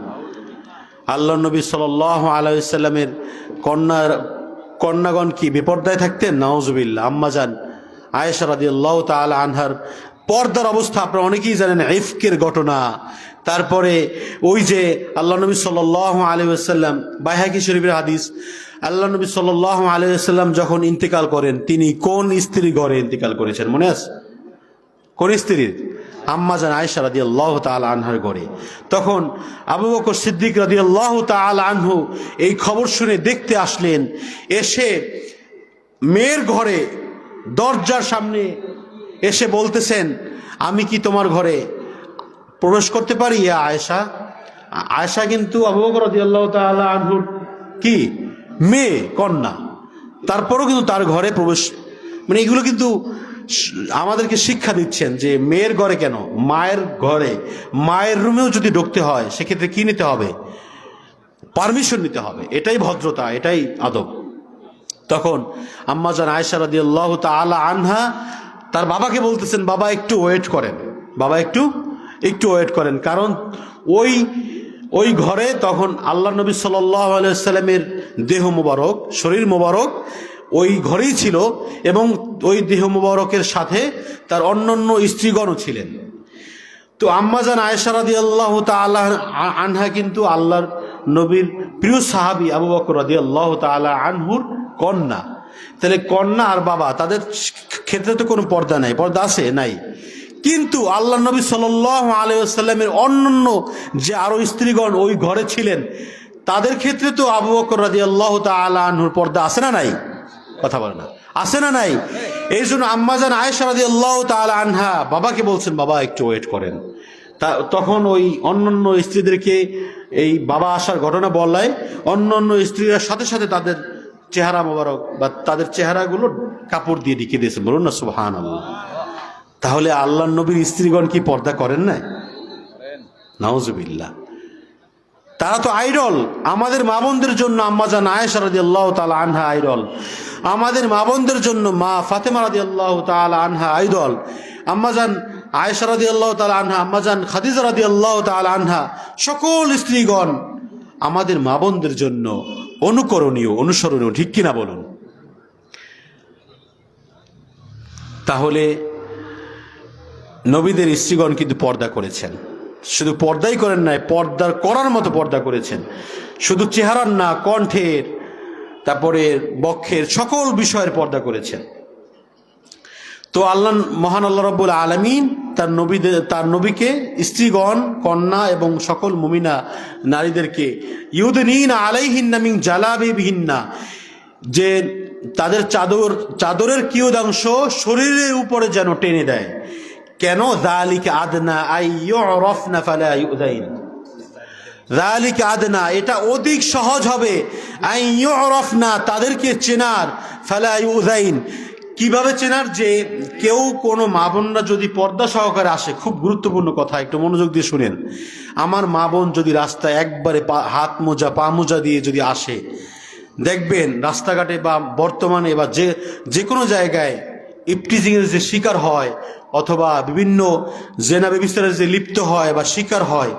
Speaker 1: আল্লাহ নবী সাল্লাল্লাহু আলাইহি ওয়াসাল্লামের কন্যাগণ কি বেপরদায় থাকতেন? নাউজুবিল্লাহ। আম্মাজান আয়েশা রাদিয়াল্লাহু তাআলা আনহার পর্দার অবস্থা আপনারা অনেকেই জানেন, ইফকের ঘটনা। তারপরে ওই যে আল্লাহ নবী সাল্লাল্লাহু আলাইহি ওয়াসাল্লাম, বাইহাকি শরীফের হাদিস, আল্লাহ নবী সাল্লাল্লাহু আলাইহি ওয়াসাল্লাম যখন ইন্তেকাল করেন, তিনি কোন স্ত্রীর ঘরে ইন্তেকাল করেছেন মনে আছে? কোন স্ত্রীর? আম্মাজান আয়েশা রাদিয়াল্লাহু তাআলা আনহার ঘরে। তখন আবু বকর সিদ্দিক রাদিয়াল্লাহু তাআলা আনহু এই খবর শুনে দেখতে আসলেন। এসে মেয়ের ঘরে দরজার সামনে এসে বলতেছেন, আমি কি তোমার ঘরে প্রবেশ করতে পারি ইয়া আয়েশা? আয়েশা কিন্তু আবু বকর রাদিয়াল্লাহু তাআলা আনহুর কি মেয়ে, কন্যা, তারপরও কিন্তু তার ঘরে প্রবেশ, মানে এগুলো কিন্তু আমাদেরকে শিক্ষা দিচ্ছেন যে মেয়ের ঘরে কেন, মায়ের ঘরে, মায়ের রুমেও যদি ঢুকতে হয় সেক্ষেত্রে কি নিতে হবে? পারমিশন নিতে হবে, এটাই ভদ্রতা, এটাই আদব। তখন আম্মাজান আয়েশা রাদিয়াল্লাহু তাআলা আনহা তার বাবাকে বলতেছেন, বাবা একটু ওয়েট করেন, বাবা একটু ওয়েট করেন, কারণ ওই ঘরে তখন আল্লাহ নবী সাল্লাল্লাহু আলাইহি ওয়াসাল্লামের দেহ মোবারক, শরীর মোবারক ওই ঘরেই ছিল, এবং ওই দেহ মোবারকের সাথে তার অন্যান্য স্ত্রীগণও ছিলেন। তো আম্মাজান আয়েশা রাদিয়াল্লাহু তাআলা আনহা কিন্তু আল্লাহর নবীর প্রিয় সাহাবী আবু বকর রাদিয়াল্লাহু তাআলা আনহুর কন্যা। তাহলে কন্যা আর বাবা তাদের ক্ষেত্রে তো কোনো পর্দা নাই, পর্দা আছে নাই। কিন্তু আল্লাহ নবী সাল্লাল্লাহু আলাইহি ওয়াসাল্লামের অন্যান্য যে আরো স্ত্রীগণ ওই ঘরে ছিলেন, তাদের ক্ষেত্রে তো আবু বকর রাদিয়াল্লাহু তাআলা আনহুর পর্দা আছে না নাই? কথা বলে না, আছে না নাই? এই জন্য আম্মাজান আয়েশা রাদিয়াল্লাহু তাআলা আনহা বাবাকে বলছেন, বাবা একটু ওয়েট করেন। তখন ওই অন্যান্য স্ত্রীদেরকে এই বাবা আসার ঘটনা বলায় অন্যান্য স্ত্রীরা সাথে সাথে তাদের চেহারা মোবারক বা তাদের চেহারাগুলো কাপড় দিয়ে ঢেকে দিয়েছে। বলুন না সুবহানাল্লাহ। তাহলে আল্লাহ নবীর স্ত্রীগণ কি পর্দা করেন না? নাউজুবিল্লাহ। তারা তো আইডল। আমাদের মা বোনদের জন্য আম্মাজান আয়েশা রাদিয়াল্লাহু তাআলা আনহা আইডল, আমাদের মা বোনদের জন্য মা ফাতেমা রাদিয়াল্লাহু তাআলা আনহা আইডল, আম্মাজান আয়েশা রাদিয়াল্লাহু তাআলা আনহা, আম্মাজান খাদিজা রাদিয়াল্লাহু তাআলা আনহা, সকল স্ত্রীগণ আমাদের মা বোনদের জন্য অনুকরণীয়, অনুসরণীয়, ঠিক কিনা বলুন? তাহলে নবীদের স্ত্রীগণ কিন্তু পর্দা করেছেন, শুধু পর্দাই করেন নাই, পর্দার করার মতো পর্দা করেছেন। শুধু চেহারার না, কণ্ঠের, তারপরে বক্ষের, সকল বিষয়ের পর্দা করেছেন। তো মহান আল্লাহ রাব্বুল আলামিন তার নবীকে স্ত্রীগণ, কন্যা এবং সকল মুমিনা নারীদেরকে ইউদনিনা আলাইহিন্না মিন জালাবিবিহিন্না, যে তাদের চাদরের কিয়দাংশ শরীরের উপরে যেন টেনে দেয়। কেন? যালিকা আদনা আইয়ুরাফনা ফালা ইউযাইন। যালিকা আদনা, এটা অধিক সহজ হবে, আইয়ুরাফনা, তাদেরকে চেনার, ফালা ইউযাইন, কিভাবে চেনার? যে কেউ কোনো মা বোনরা যদি পর্দা সহকারে আসে, খুব গুরুত্বপূর্ণ কথা, একটু মনোযোগ দিয়ে শুনেন। আমার মা বোন যদি রাস্তায় একবারে হাত মোজা, পা মোজা দিয়ে যদি আসে, দেখবেন রাস্তাঘাটে বা বর্তমানে বা যে কোনো জায়গায় ইফটিজিংয়ের যে শিকার হয়, অথবা বিভিন্ন জেনা ব্যভিচারে যে লিপ্ত হয় বা শিকার হয়,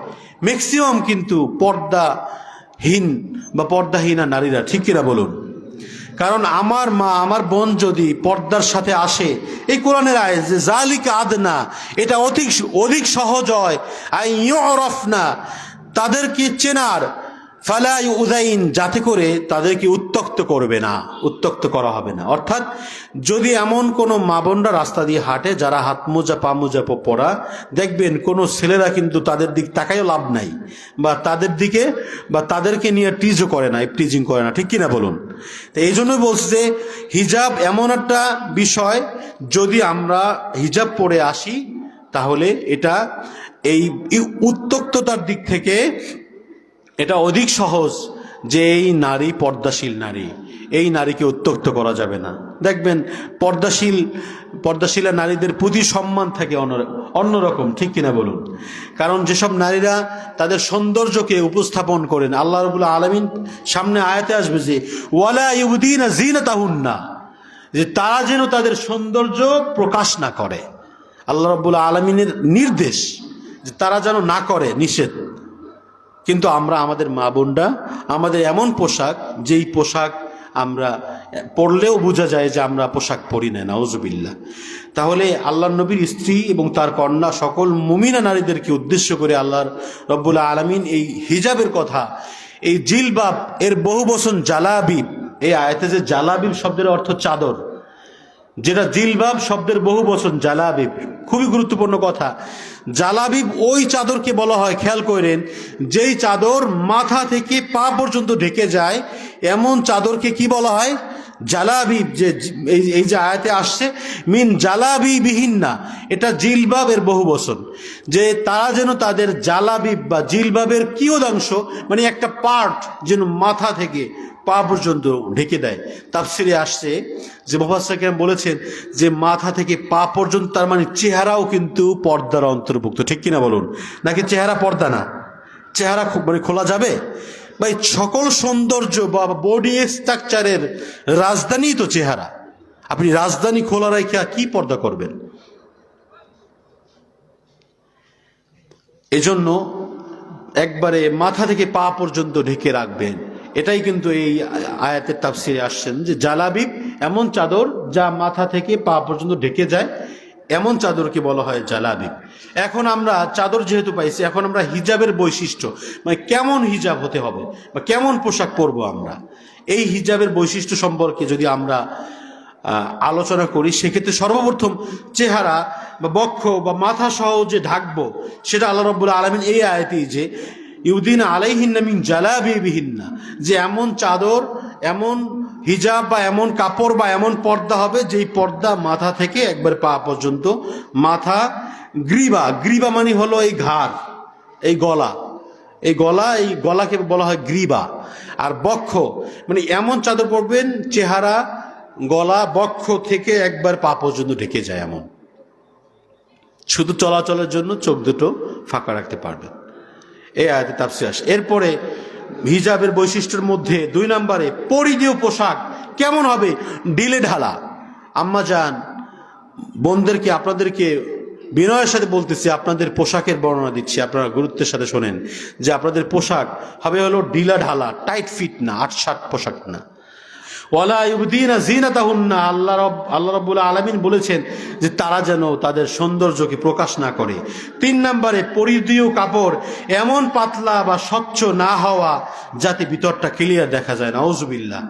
Speaker 1: ম্যাক্সিমাম কিন্তু পর্দাহীন বা পর্দাহীনা নারীরা, ঠিক কিনা বলুন? কারণ আমার মা, আমার বোন যদি পর্দার সাথে আসে, এই কোরআনের আয়াত যে যালিকা আদনা, এটা অধিক সহজ হয়, আইয়ুরাফনা, তাদেরকে চেনার, ফালা ইউযাইন, যাতে করে তাদেরকে উত্ত্যক্ত করবে না, উত্ত্যক্ত করা হবে না। অর্থাৎ যদি এমন কোনো মা বোনরা রাস্তা দিয়ে হাঁটে যারা হাত মোজা, পা মোজা পরা, দেখবেন কোনো ছেলেরা কিন্তু তাদের দিক তাকাইও লাভ নাই, বা তাদের দিকে বা তাদেরকে নিয়ে টিজও করে না, টিজিং করে না, ঠিক কিনা বলুন? তো এই জন্যই বলছে যে হিজাব এমন একটা বিষয়, যদি আমরা হিজাব পরে আসি তাহলে এটা এই উত্ত্যক্ততার দিক থেকে এটা অধিক সহজ, যে এই নারী পর্দাশীল নারী, এই নারীকে উত্ত্যক্ত করা যাবে না। দেখবেন পর্দাশীলা নারীদের প্রতি সম্মান থাকে অন্যরকম, ঠিক কিনা বলুন? কারণ যেসব নারীরা তাদের সৌন্দর্যকে উপস্থাপন করেন, আল্লাহ রাব্বুল আলামিন সামনে আয়াতে আসবে যে ওয়ালা ইউবদিনা যিনাতাহুন্না, যে তারা যেন তাদের সৌন্দর্য প্রকাশ না করে। আল্লাহ রাব্বুল আলামিনের নির্দেশ যে তারা যেন না করে, নিষেধ। কিন্তু আমরা, আমাদের মা বোনরা, আমাদের এমন পোশাক, যেই পোশাক আমরা পরলেও বোঝা যায় যে আমরা পোশাক পরি না, নাউজুবিল্লাহ। তাহলে আল্লাহর নবীর স্ত্রী এবং তার কন্যা সকল মুমিনা নারীদেরকে উদ্দেশ্য করে আল্লাহর রব্বুল আলামিন এই হিজাবের কথা, এই জিলবাব এর বহু বচন জালাবিব, এই আয়াতে যে জালাবিব শব্দের অর্থ চাদর, যেটা জিলবাব শব্দের বহু বচন জালাবিব, খুবই গুরুত্বপূর্ণ কথা। জালাবিব ওই চাদরকে বলা হয়, খেয়াল করেন, যেই চাদর মাথা থেকে পা পর্যন্ত ঢেকে যায়, এমন চাদরকে কি বলা হয়? জালাবিব। যে এই যে আয়াতে আসছে মিন জালাবিবিহিন্না, এটা জিলবাবের বহু বচন, যে তারা যেন তাদের জালাবিব বা জিলবাবের কিয়দাংশ, মানে একটা পার্ট যেন মাথা থেকে পা পর্যন্ত ঢেকে দেয়। তাফসিরে আসছে যে মুফাসসির কেরাম বলেছেন যে মাথা থেকে পা পর্যন্ত, তার মানে চেহারাও কিন্তু পর্দার অন্তর্ভুক্ত, ঠিক কিনা বলুন? নাকি চেহারা পর্দা না? চেহারা মানে খোলা যাবে? ভাই সকল সৌন্দর্য বা বডি স্ট্রাকচারের রাজধানী তো চেহারা। আপনি রাজধানী খোলা রাখা কি পর্দা করবেন? এজন্য একবারে মাথা থেকে পা পর্যন্ত ঢেকে রাখবেন। এটাই কিন্তু এই আয়াতের তাফসিরে আসছেন যে জালাবিব এমন চাদর যা মাথা থেকে পা পর্যন্ত ঢেকে যায়, এমন চাদরকে বলা হয় জালাবিব। এখন আমরা চাদর যেহেতু পাইছি, এখন আমরা হিজাবের বৈশিষ্ট্য, মানে কেমন হিজাব হতে হবে বা কেমন পোশাক পরবো আমরা, এই হিজাবের বৈশিষ্ট্য সম্পর্কে যদি আমরা আলোচনা করি, সেক্ষেত্রে সর্বপ্রথম চেহারা বা বক্ষ বা মাথা সহ যে ঢাকবো, সেটা আল্লাহ রাব্বুল আলামিন এই আয়াতেই যে ইউদিন আলাইহিন্না মিন জালাবিবিহিন্না, যে এমন চাদর, এমন হিজাব বা এমন কাপড় বা এমন পর্দা হবে যেই পর্দা মাথা থেকে একবার পা পর্যন্ত। মাথা গ্রীবা, গ্রীবা মানে হলো এই ঘাড়, এই গলা, এই গলাকে বলা হয় গ্রীবা। আর বক্ষ মানে এমন চাদর পরবেন চেহারা, গলা, বক্ষ থেকে একবার পা পর্যন্ত ঢেকে যায়, এমন। শুধু চলাচলের জন্য চোখ দুটো ফাঁকা রাখতে পারবেন। এই আয়াতে তাফসীর আসে। এরপরে হিজাবের বৈশিষ্ট্যের মধ্যে 2 নম্বরে পরিধেয় পোশাক কেমন হবে? ঢিলে ঢালা। আম্মা জান, বোনদেরকে, আপনাদেরকে বিনয়ের সাথে বলতেছি, আপনাদের পোশাকের বর্ণনা দিচ্ছি, আপনারা গুরুত্বের সাথে শোনেন, যে আপনাদের পোশাক হবে হলো ঢিলা ঢালা, টাইট ফিট না, আটশাট পোশাক না। ওয়ালা ইউবদিনা যিনাতাহুন্না, আল্লাহ রাব্বুল আলামিন বলেছেন যে তারা যেন তাদের সৌন্দর্যকে প্রকাশ না করে। 3 নম্বরে পরিধেয় কাপড় এমন পাতলা বা স্বচ্ছ না হওয়া যাতে ভিতরটা ক্লিয়ার দেখা যায়, নাউজুবিল্লাহ।